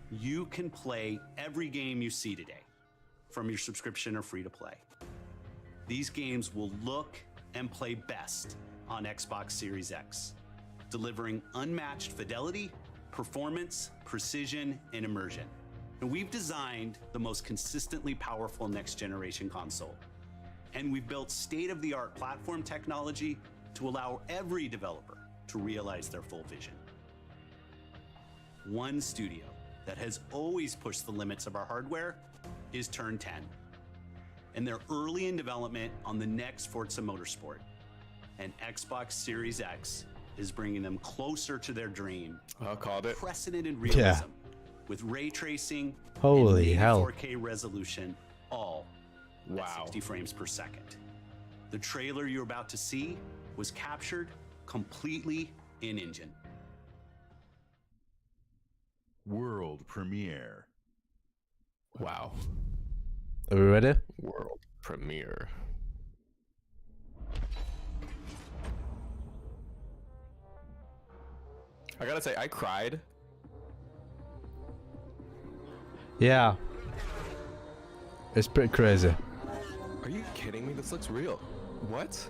you can play every game you see today from your subscription or free to play. These games will look and play best on Xbox Series X, delivering unmatched fidelity, performance, precision, and immersion. And we've designed the most consistently powerful next-generation console. And we've built state-of-the-art platform technology to allow every developer to realize their full vision. One studio that has always pushed the limits of our hardware is Turn 10. And they're early in development on the next Forza Motorsport. And Xbox Series X is bringing them closer to their dream.
I called it.
Unprecedented realism with ray tracing,
Holy
and
hell.
4K resolution, all at 60 frames per second. The trailer you're about to see was captured completely in-engine.
World premiere.
Wow.
Are we ready?
World premiere. I gotta say, I cried.
Yeah. It's pretty crazy.
Are you kidding me? This looks real. What?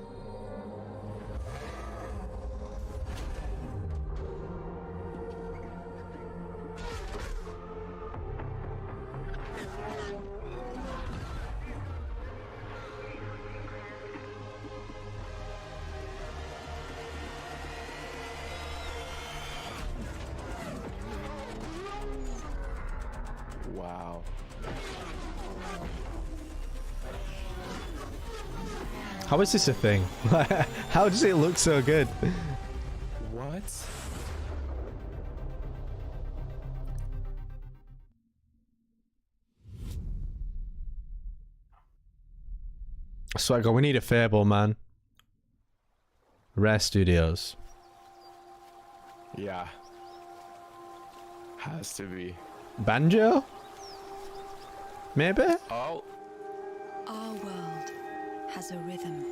Wow.
How is this a thing? How does it look so good?
What?
So I go, we need a Fable, man. Rare Studios.
Yeah. Has to be.
Banjo? Maybe?
Oh.
Our world has a rhythm.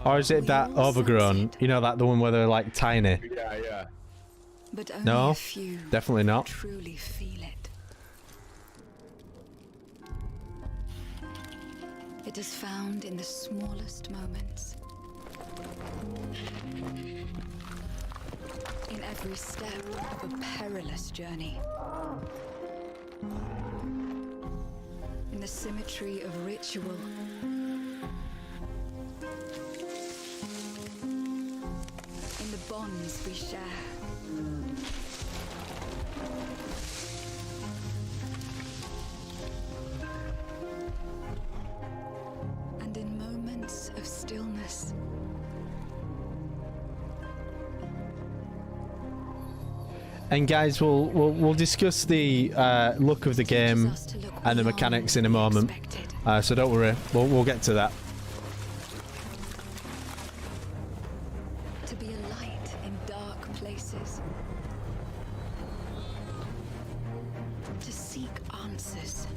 Or is it that Overgrown? You know, that the one where they're like tiny?
Yeah, yeah.
But only
No,
a few
definitely not.
truly feel it. It is found in the smallest moments. In every step of a perilous journey. In the symmetry of ritual. In the bonds we share. And in moments of stillness.
And guys, we'll discuss the look of the game and the mechanics in a moment. So don't worry, we'll get to that.
To be a light in dark places. To seek answers.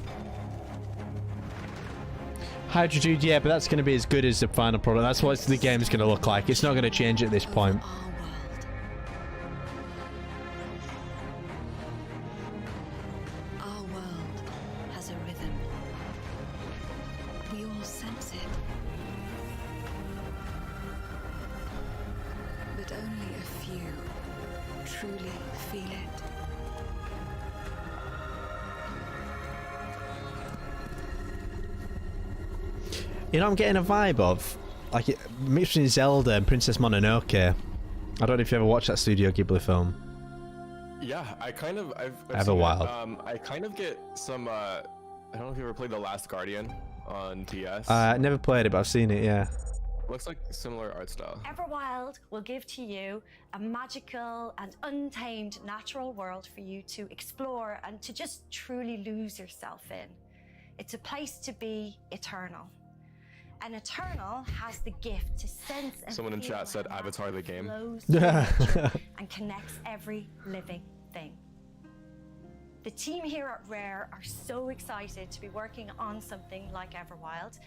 Hydra Dude, yeah, but that's going to be as good as the final product. That's what the game's going to look like. It's not going to change at this point.
Our world. Our world has a rhythm. We all sense it. But only a few truly feel it.
You know, I'm getting a vibe of like it mixed between Zelda and Princess Mononoke. I don't know if you ever watched that Studio Ghibli film.
Yeah, I've
have a
seen it.
while.
I kind of get some. I don't know if you ever played The Last Guardian on DS.
I never played it, but I've seen it. Yeah.
Looks like similar art style.
Everwild will give to you a magical and untamed natural world for you to explore and to just truly lose yourself in. It's a place to be eternal. And Eternal has the gift to sense and
Someone in
feel
chat said
how
Avatar the game.
flows through nature and connects every living thing. The team here at Rare are so excited to be working on something like Everwild,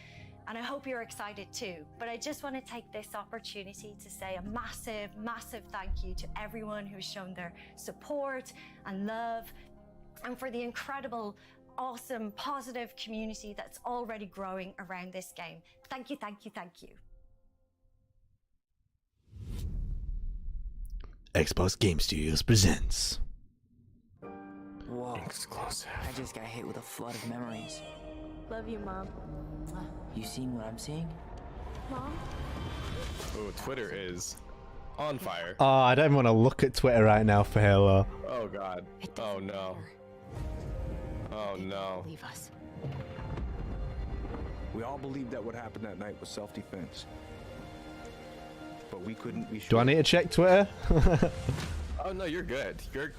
and I hope you're excited too. But I just want to take this opportunity to say a massive, massive thank you to everyone who's shown their support and love, and for the incredible, awesome, positive community that's already growing around this game. Thank you, thank you, thank you.
Xbox Game Studios presents.
Whoa.
Exclusive.
I just got hit with a flood of memories.
Love you, Mom.
You seeing what I'm seeing?
Mom?
Oh, Twitter is on fire.
Oh, I don't even want to look at Twitter right now for Halo.
Oh god. Oh no. Oh no.
Leave us.
We all believed that what happened that night was self-defense. But we couldn't be sure.
Do I need to check Twitter?
Oh no, you're good. You're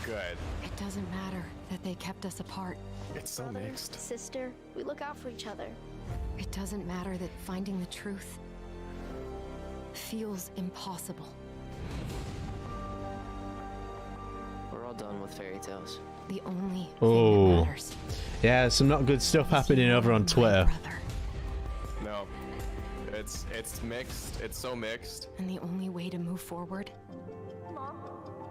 good.
It doesn't matter that they kept us apart.
It's so mixed.
Sister, we look out for each other.
It doesn't matter that finding the truth feels impossible.
We're all done with fairy tales.
The only thing
Oh.
that matters.
Yeah, some not good stuff happening over on Twitter.
Brother.
No. It's mixed. It's so mixed.
And the only way to move forward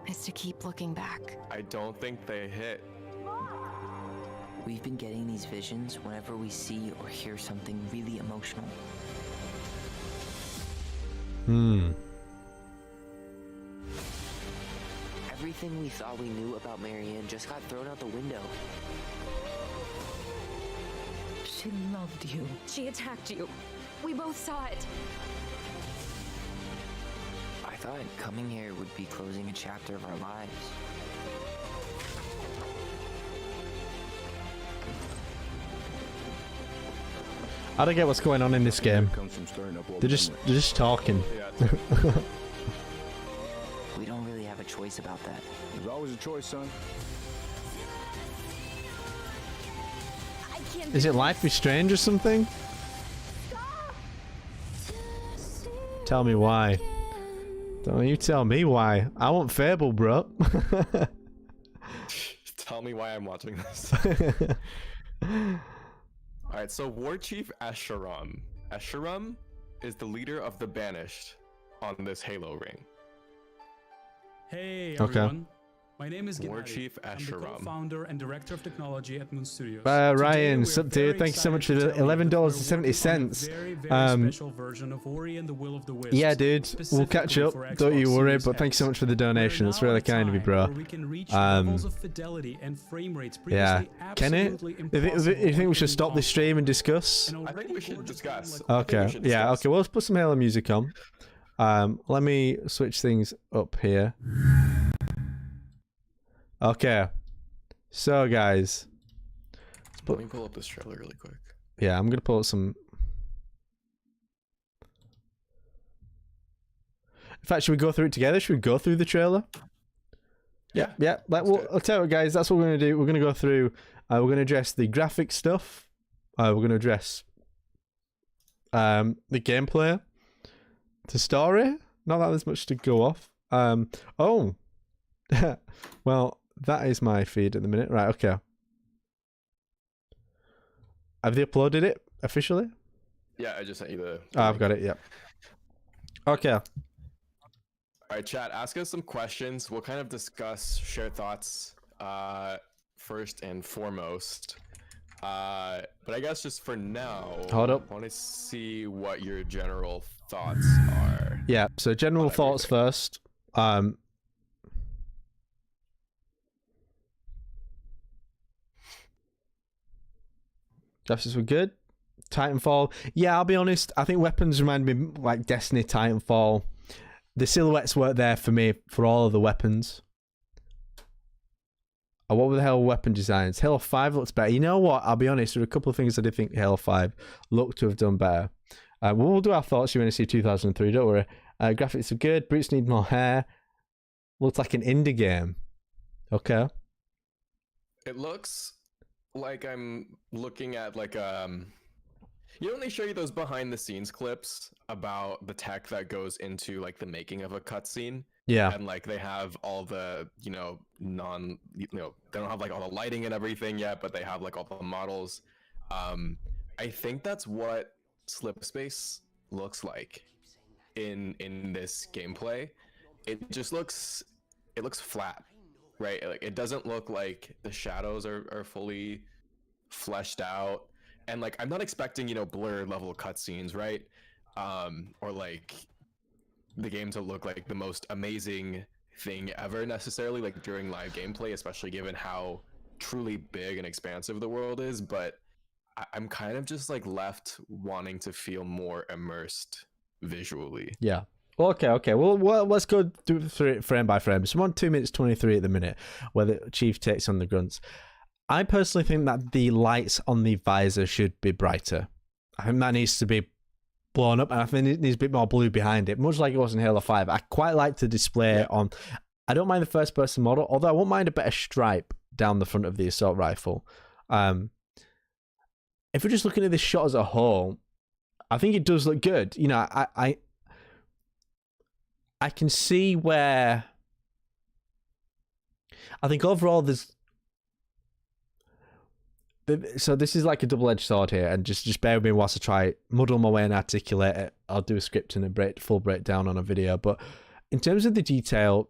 is to keep looking back.
I don't think they hit.
We've been getting these visions whenever we see or hear something really emotional. Everything we thought we knew about Marianne just got thrown out the window.
She loved you. She attacked you. We both saw it.
I thought coming here would be closing a chapter of our lives.
I don't get what's going on in this game.
Comes from stirring up old
They're just talking.
Yeah.
We don't really have a choice about that.
There's always a choice, son.
Is it Life is Strange or something? Tell me why. Don't you tell me why. I want Fable, bro.
Tell me why I'm watching this. Alright, so War Chief Escharum. Escharum is the leader of the Banished on this Halo ring.
Hey
Okay.
everyone, my name is
War
Gennady.
Chief
I'm the
Escharum.
co-founder and director of technology at Moon Studios.
Ryan,
Today,
sub
we're
dude,
very
thank you so much for
excited
the
to tell you that we're
$11.70.
working on a very special version of Ori and the Will of the Wisps,
Yeah, dude, we'll catch up.
specifically for
Don't you
Xbox
worry,
Series
but thanks so
X.
much for the donation.
We're
It's
now
really
at a
kind of you,
time
bro.
where we can reach levels of fidelity and frame rates
Yeah.
previously
Can it?
absolutely
You think we should
impossible
stop this stream and discuss?
and
I think we should
gorgeous
discuss.
game like
Okay, yeah, okay, well, let's put some Halo music on. Let me switch things up here. Okay. So, guys.
Let me pull up this trailer really quick.
Yeah, I'm going to pull up some... In fact, should we go through it together? Should we go through the trailer? Yeah. Like, well, I'll tell you what, guys, that's what we're going to do. We're going to go through... we're going to address the graphic stuff. We're going to address the gameplay. The story. Not that there's much to go off. Oh. Well, that is my feed at the minute. Right, okay. Have they uploaded it officially?
Yeah, I just sent you the...
Oh, I've got it, yep. Okay.
Alright, chat, ask us some questions. We'll kind of discuss, share thoughts first and foremost. But I guess just for now,
Hold up.
I want to see what your general thoughts are.
Yeah, so general thoughts first. Graphics were good. Titanfall. Yeah, I'll be honest. I think weapons remind me like Destiny, Titanfall. The silhouettes weren't there for me for all of the weapons. Oh, what were the Halo weapon designs? Halo 5 looks better. You know what? I'll be honest. There are a couple of things I did think Halo 5 looked to have done better. We'll do our thoughts. You're going to see 2003. Don't worry. Graphics are good. Brutes need more hair. Looks like an indie game. Okay.
It looks like I'm looking at like you know when they show you those behind the scenes clips about the tech that goes into like the making of a cutscene?
Yeah.
And like they have all the, they don't have like all the lighting and everything yet, but they have like all the models. I think that's what Slipspace looks like in this gameplay. It just looks flat, right? Like it doesn't look like the shadows are fully fleshed out. And like I'm not expecting, blur level cutscenes, right? Or like the game to look like the most amazing thing ever necessarily, like during live gameplay, especially given how truly big and expansive the world is. But I'm kind of just like left wanting to feel more immersed visually.
Yeah. Okay. Well, let's go do it frame by frame. So I'm on 2 minutes 23 at the minute, where the Chief takes on the grunts. I personally think that the lights on the visor should be brighter. I think that needs to be blown up, and I think it needs a bit more blue behind it, much like it was in Halo 5. I quite like to display on... I don't mind the first-person model, although I won't mind a better stripe down the front of the assault rifle. If we're just looking at this shot as a whole, I think it does look good. I can see where... I think overall there's... So this is like a double-edged sword here, and just bear with me whilst I try muddle my way and articulate it. I'll do a script and a full breakdown on a video. But in terms of the detail,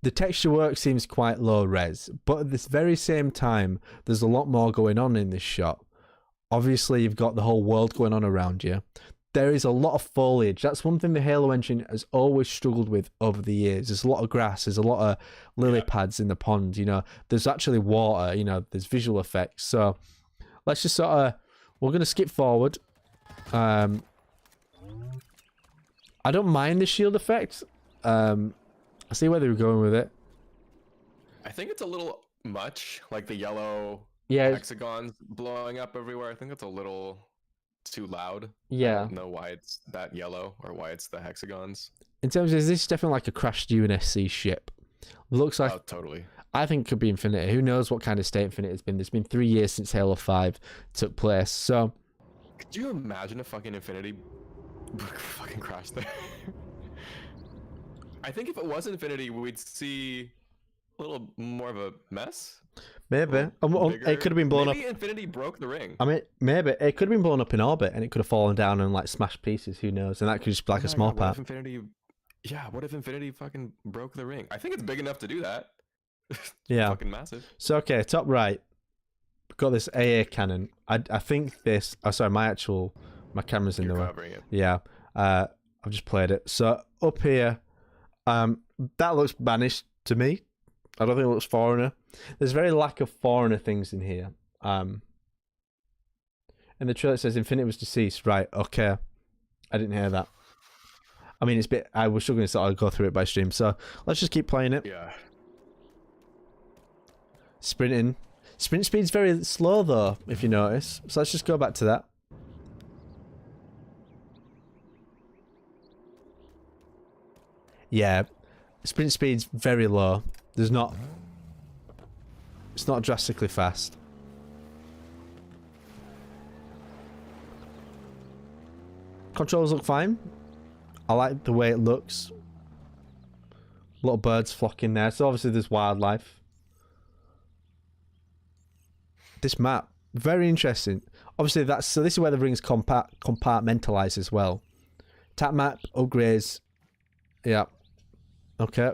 the texture work seems quite low res, but at this very same time, there's a lot more going on in this shot. Obviously, you've got the whole world going on around you. There is a lot of foliage. That's one thing the Halo engine has always struggled with over the years. There's a lot of grass. There's a lot of lily pads in the pond. There's actually water. There's visual effects. So let's just we're going to skip forward. I don't mind the shield effect. I see where they were going with it.
I think it's a little much, like the yellow hexagons blowing up everywhere. I think it's a little too loud.
Yeah.
I don't know why it's that yellow or why it's the hexagons.
In terms of, is this definitely like a crashed UNSC ship? Looks like...
Oh, totally.
I think it could be Infinity. Who knows what kind of state Infinity has been. There's been 3 years since Halo 5 took place, so...
Could you imagine if fucking Infinity fucking crashed there? I think if it was Infinity, we'd see a little more of a mess.
Maybe. It could have been blown up.
Maybe Infinity broke the ring.
I mean, maybe. It could have been blown up in orbit and it could have fallen down and like smashed pieces. Who knows? And that could just be like a small part.
What if Infinity fucking broke the ring? I think it's big enough to do that.
Yeah.
Fucking massive.
So, okay, top right. We've got this AA cannon. I think this... Oh, sorry, my camera's in the way.
It.
Yeah. I've just played it. So, up here, that looks banished to me. I don't think it looks foreigner. There's very lack of foreigner things in here. In the trailer it says Infinity was deceased. Right, okay. I didn't hear that. I mean, I was struggling to sort of go through it by stream, so let's just keep playing it.
Yeah.
Sprinting. Sprint speed's very slow though, if you notice. So let's just go back to that. Yeah. Sprint speed's very low. It's not drastically fast. Controls look fine. I like the way it looks. Little birds flocking there. So obviously there's wildlife. This map, very interesting. Obviously this is where the rings compartmentalize as well. Tap map, upgrades. Yeah. Okay.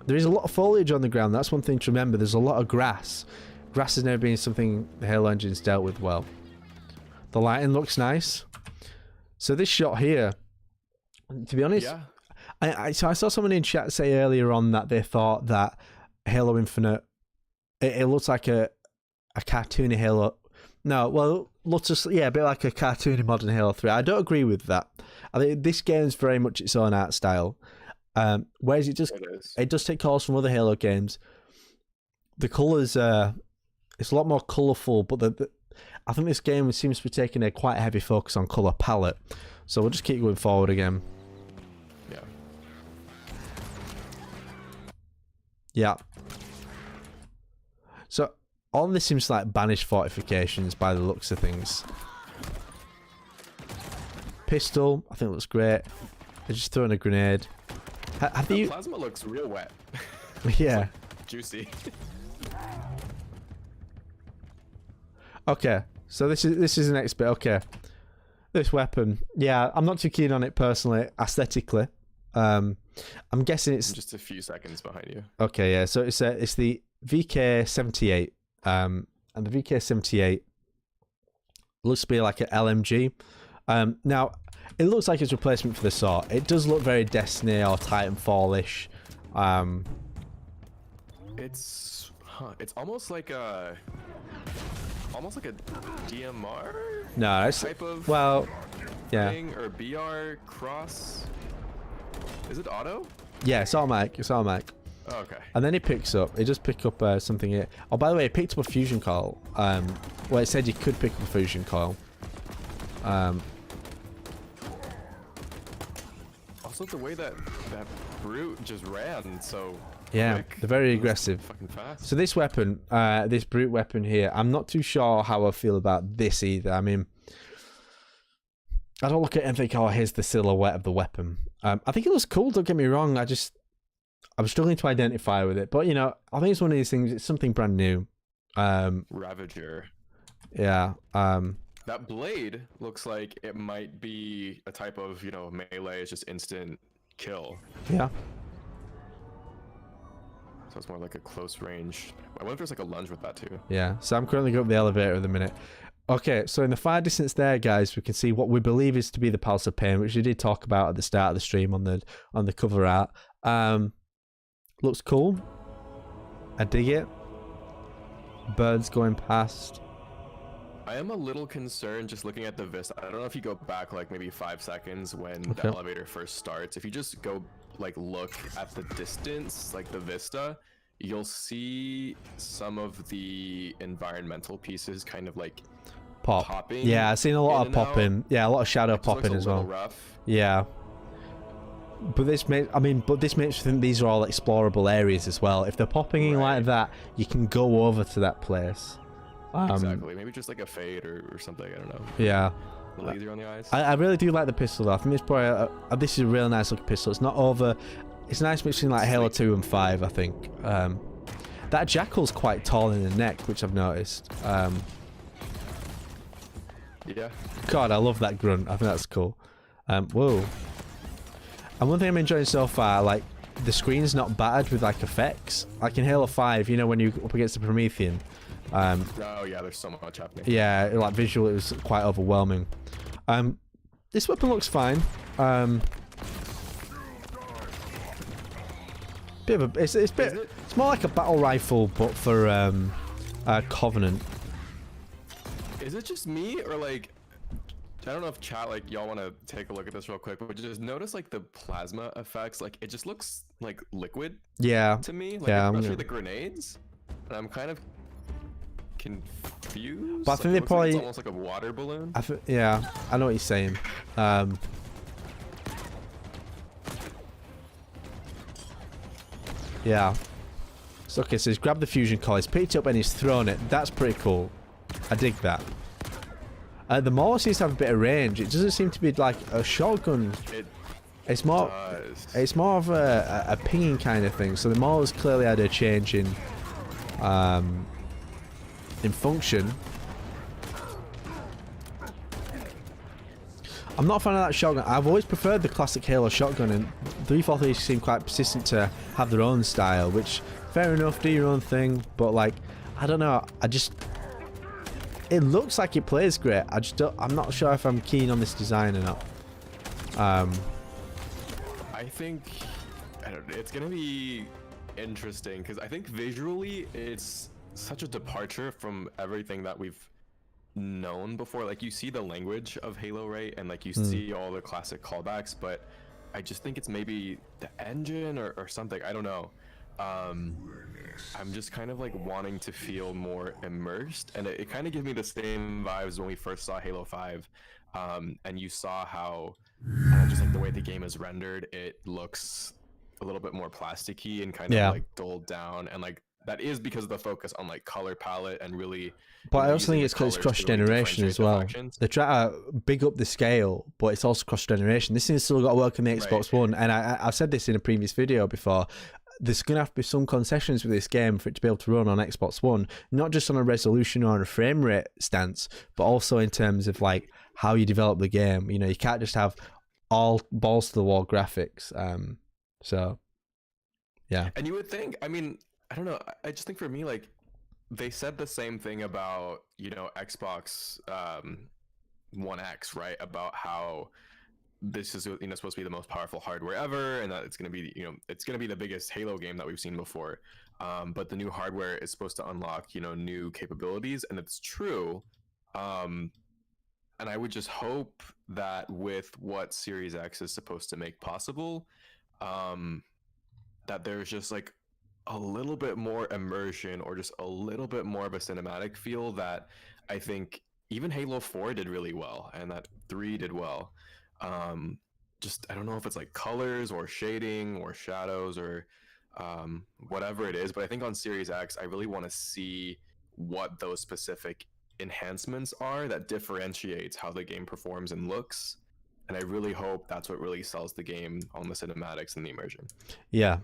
There is a lot of foliage on the ground. That's one thing to remember. There's a lot of grass. Grass has never been something the Halo engine's dealt with well. The lighting looks nice. So this shot here, to be honest, I saw someone in chat say earlier on that they thought that Halo Infinite it looks like a cartoony Halo. No, well, looks just, yeah, a bit like a cartoony modern Halo 3. I don't agree with that. I think this game's very much its own art style. Whereas it does take calls from other Halo games. The colours, it's a lot more colourful, but I think this game seems to be taking a quite heavy focus on colour palette. So we'll just keep going forward again.
Yeah.
Yeah. So all this seems like banished fortifications by the looks of things. Pistol, I think looks great. They're just throwing a grenade. Have
the
you?
Plasma looks real wet.
Yeah.
Like juicy.
Okay, so this is the next bit. Okay, this weapon. Yeah, I'm not too keen on it personally, aesthetically. I'm guessing it's
I'm just a few seconds behind you.
Okay, yeah. So it's the VK78, and the VK78 looks to be like an LMG. Now it looks like it's a replacement for the sword. It does look very Destiny or Titanfall-ish.
It's almost like a DMR.
No, it's
type of
yeah.
thing, or BR cross. Is it auto?
Yeah, it's automatic. It's automatic.
Oh, okay.
And then it does pick up something here. Oh, by the way, it picked up a fusion coil. Well, it said you could pick up a fusion coil.
Also, the way that brute just ran, so
yeah,
quick.
They're very aggressive.
Fucking fast.
So this weapon, this brute weapon here, I'm not too sure how I feel about this either. I mean, I don't look at it and think, oh, here's the silhouette of the weapon. I think it looks cool, don't get me wrong. I'm struggling to identify with it. But, you know, I think it's one of these things, it's something brand new.
Ravager.
Yeah.
That blade looks like it might be a type of, you know, melee. It's just instant kill.
Yeah.
So it's more like a close range. I wonder if there's like a lunge with that too.
Yeah. So I'm currently going up the elevator at the minute. Okay, so in the far distance there, guys, we can see what we believe is to be the Pulse of Pain, which we did talk about at the start of the stream on the cover art. Looks cool. I dig it. Birds going past.
I am a little concerned just looking at the vista. I don't know if you go back like maybe 5 seconds when the elevator first starts. If you just go like look at the distance, like the vista, you'll see some of the environmental pieces kind of like popping.
Yeah, I've seen a lot of popping. Yeah, a lot of shadow popping as well.
Rough.
Yeah. But this makes me think these are all explorable areas as well. If they're popping in like that, you can go over to that place.
Exactly. Maybe just like a fade or something. I don't know.
Yeah.
A little easier on the eyes.
I really do like the pistol though. I think it's probably this is a real nice looking pistol. It's not over. It's nice between like Halo 2 and 5, I think. That jackal's quite tall in the neck, which I've noticed.
Yeah.
God, I love that grunt. I think that's cool. Whoa. And one thing I'm enjoying so far, like the screen's not battered with like effects. Like in Halo 5, you know, when you're up against the Promethean.
Oh yeah, there's so much happening.
Yeah, like visual, it was quite overwhelming. This weapon looks fine. Bit of a, it's more like a battle rifle, but for Covenant.
Is it just me, or like, I don't know if chat, like, y'all want to take a look at this real quick, but just notice like the plasma effects, like it just looks like liquid.
Yeah.
To me, like,
yeah,
especially the grenades, and I'm kind of confused.
But I think they probably
like it's almost like a water balloon.
Yeah, I know what you're saying. Yeah. So okay, so he's grabbed the fusion coil, he's picked it up and he's thrown it. That's pretty cool. I dig that. The Mauler seems to have a bit of range. It doesn't seem to be like a shotgun. It's more of a pinging kind of thing. So the Mauler's clearly had a change in function. I'm not a fan of that shotgun. I've always preferred the classic Halo shotgun, and 343 seem quite persistent to have their own style, which, fair enough, do your own thing, but like, I don't know, it looks like it plays great. I'm not sure if I'm keen on this design or not.
I think, I don't know, it's gonna be interesting, because I think visually it's such a departure from everything that we've known before. Like, you see the language of Halo, right? And like you see all the classic callbacks, but I just think it's maybe the engine or something. I don't know. I'm just kind of like wanting to feel more immersed, and it kind of gives me the same vibes when we first saw Halo 5, and you saw how just like the way the game is rendered, it looks a little bit more plasticky and kind of like dulled down, and like that is because of the focus on like color palette and really.
But I also think it's because it's cross generation as well. They try to big up the scale, but it's also cross generation. This thing's still got to work on the Xbox One, and I've said this in a previous video before. There's going to have to be some concessions with this game for it to be able to run on Xbox One, not just on a resolution or on a frame rate stance, but also in terms of like how you develop the game. You know, you can't just have all balls to the wall graphics. So, yeah.
And you would think, I mean, I don't know. I just think for me, like, they said the same thing about, you know, Xbox One X, right? About how this is, you know, supposed to be the most powerful hardware ever, and that it's going to be, you know, it's going to be the biggest Halo game that we've seen before. But the new hardware is supposed to unlock, you know, new capabilities, and it's true. And I would just hope that with what Series X is supposed to make possible, that there's just like a little bit more immersion or just a little bit more of a cinematic feel that I think even Halo 4 did really well, and that 3 did well. Just, I don't know if it's like colors or shading or shadows or whatever it is, but I think on Series X, I really want to see what those specific enhancements are that differentiates how the game performs and looks. And I really hope that's what really sells the game on the cinematics and the immersion.
Yeah,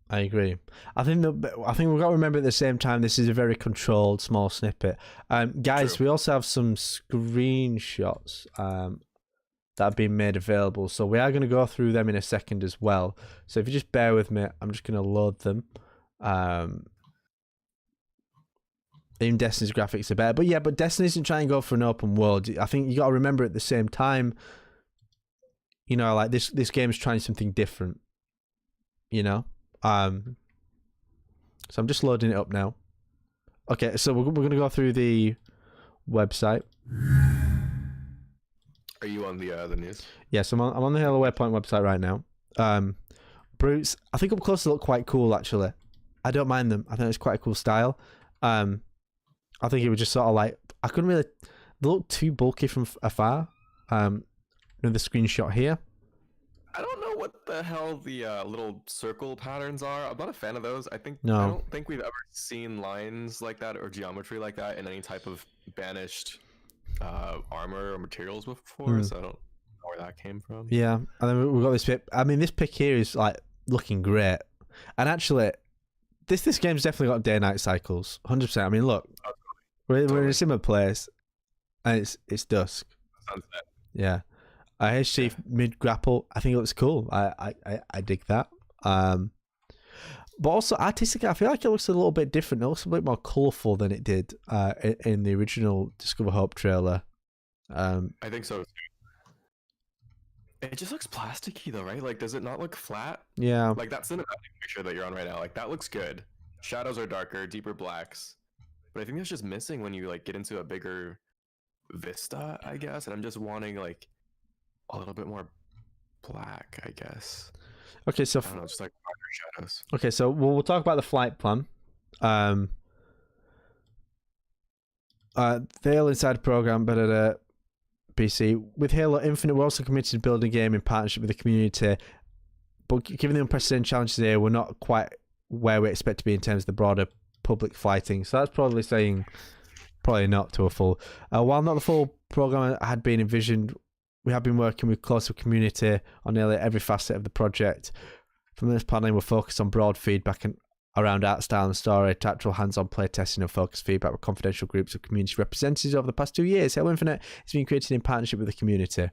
I agree. I think we've got to remember at the same time, this is a very controlled small snippet. Guys, we also have some screenshots that have been made available, so we are going to go through them in a second as well. So if you just bear with me, I'm just going to load them. Even Destiny's graphics are better, but Destiny isn't trying to go for an open world. I think you got to remember at the same time, you know, like this game is trying something different, you know. So I'm just loading it up now. Okay, so we're going to go through the website.
Are you on the news?
Yes, I'm on the Halo Waypoint website right now. Brutes, I think up close they look quite cool actually. I don't mind them. I think it's quite a cool style. I think it was just sort of like, I couldn't really, they look too bulky from afar. Another screenshot here.
I don't know what the hell the little circle patterns are. I'm not a fan of those. I don't think we've ever seen lines like that or geometry like that in any type of banished armor or materials before, so I don't know where that came from.
Yeah, and then we've got this pic. I mean, this pic here is like looking great, and actually, this game's definitely got day-night cycles, 100%. I mean, look, we're in a similar place, and it's dusk.
Sunset.
Yeah, HC mid grapple. I think it looks cool. I dig that. But also artistically, I feel like it looks a little bit different. It looks a bit more colourful than it did in the original Discover Hope trailer.
I think so. It just looks plasticky though, right? Like, does it not look flat?
Yeah.
Like that cinematic picture that you're on right now, like that looks good. Shadows are darker, deeper blacks. But I think that's just missing when you like get into a bigger vista, I guess. And I'm just wanting like a little bit more black, I guess.
Okay, so
I don't know, just like darker shadows.
Okay, so we'll talk about the flight plan. They'll inside the program, but at a PC with Halo Infinite, we're also committed to building a game in partnership with the community. But given the unprecedented challenges here, we're not quite where we expect to be in terms of the broader public flighting. So that's probably saying probably not to a full. While not the full program had been envisioned, we have been working with closer community on nearly every facet of the project. From this planning, we're focused on broad feedback and around art style and story, tactile hands-on play testing and focused feedback with confidential groups of community representatives over the past 2 years. Halo Infinite has been created in partnership with the community.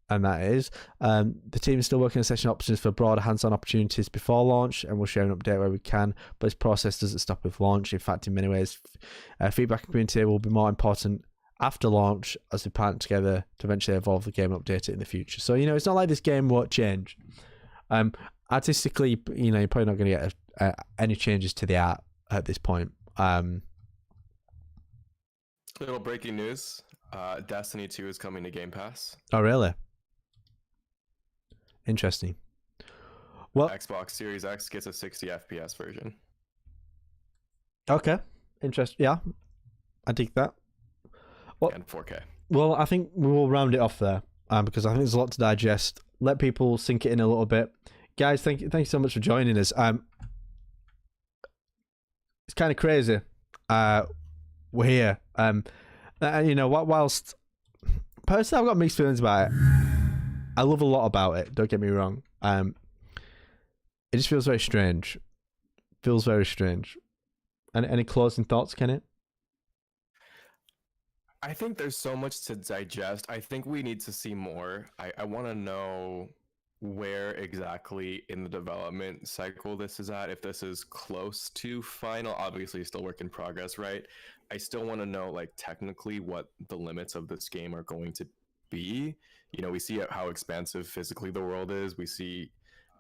And that is, the team is still working on session options for broader hands-on opportunities before launch, and we'll share an update where we can, but this process doesn't stop with launch. In fact, in many ways, feedback and community will be more important after launch as we partner together to eventually evolve the game and update it in the future. So, you know, it's not like this game won't change. Artistically, you know, you're probably not going to get any changes to the art at this point.
Little breaking news. Destiny 2 is coming to Game Pass.
Oh, really? Interesting. Well,
Xbox Series X gets a 60 FPS version.
Okay. Interesting. Yeah. I dig that. Well,
and 4K.
Well, I think we will round it off there because I think there's a lot to digest. Let people sink it in a little bit. Guys, thank you so much for joining us. It's kind of crazy. We're here. You know, whilst personally I've got mixed feelings about it. I love a lot about it. Don't get me wrong. It just feels very strange. Feels very strange. Any closing thoughts, Kenneth?
I think there's so much to digest. I think we need to see more. I want to know where exactly in the development cycle this is at. If this is close to final, obviously still work in progress, right? I still want to know, like, technically what the limits of this game are going to be. You know, we see how expansive physically the world is. We see,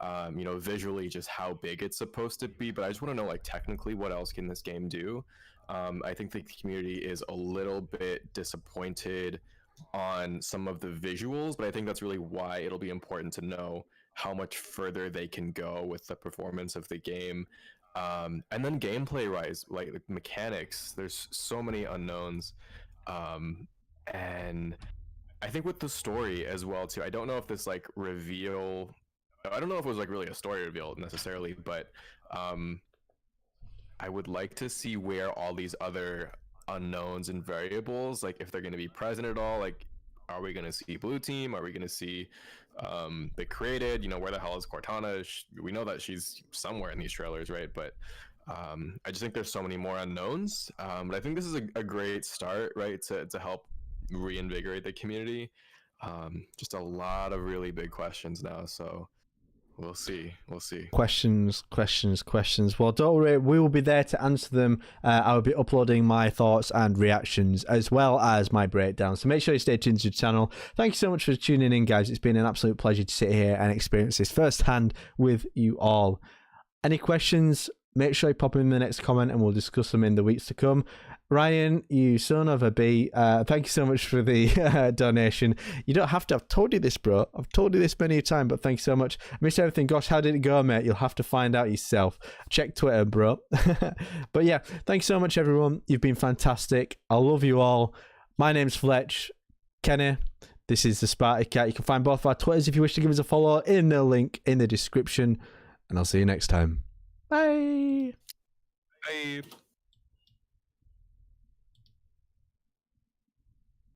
you know, visually just how big it's supposed to be. But I just want to know, like, technically what else can this game do? I think the community is a little bit disappointed on some of the visuals, but I think that's really why it'll be important to know how much further they can go with the performance of the game. And then gameplay wise, like mechanics, there's so many unknowns. And I think with the story as well too, I don't know if this like reveal, I don't know if it was like really a story reveal necessarily, but I would like to see where all these other unknowns and variables, like if they're going to be present at all. Like, are we going to see Blue Team? Are we going to see the Created? You know, where the hell is Cortana? We know that she's somewhere in these trailers, right? But I just think there's so many more unknowns. But I think this is a great start, right, to help reinvigorate the community. Just a lot of really big questions now, so we'll see.
Questions. Well, don't worry, we will be there to answer them. I will be uploading my thoughts and reactions as well as my breakdown. So make sure you stay tuned to the channel. Thank you so much for tuning in, guys. It's been an absolute pleasure to sit here and experience this firsthand with you all. Any questions? Make sure you pop them in the next comment and we'll discuss them in the weeks to come. Ryan, you son of a bee, thank you so much for the donation. You don't have to. I've told you this, bro. I've told you this many a time, but thanks so much. I missed everything. Gosh, how did it go, mate? You'll have to find out yourself. Check Twitter, bro. But yeah, thanks so much, everyone. You've been fantastic. I love you all. My name's Fletch. Kenny, this is the Sparty Cat. You can find both of our Twitters if you wish to give us a follow in the link in the description. And I'll see you next time. Bye.
Bye.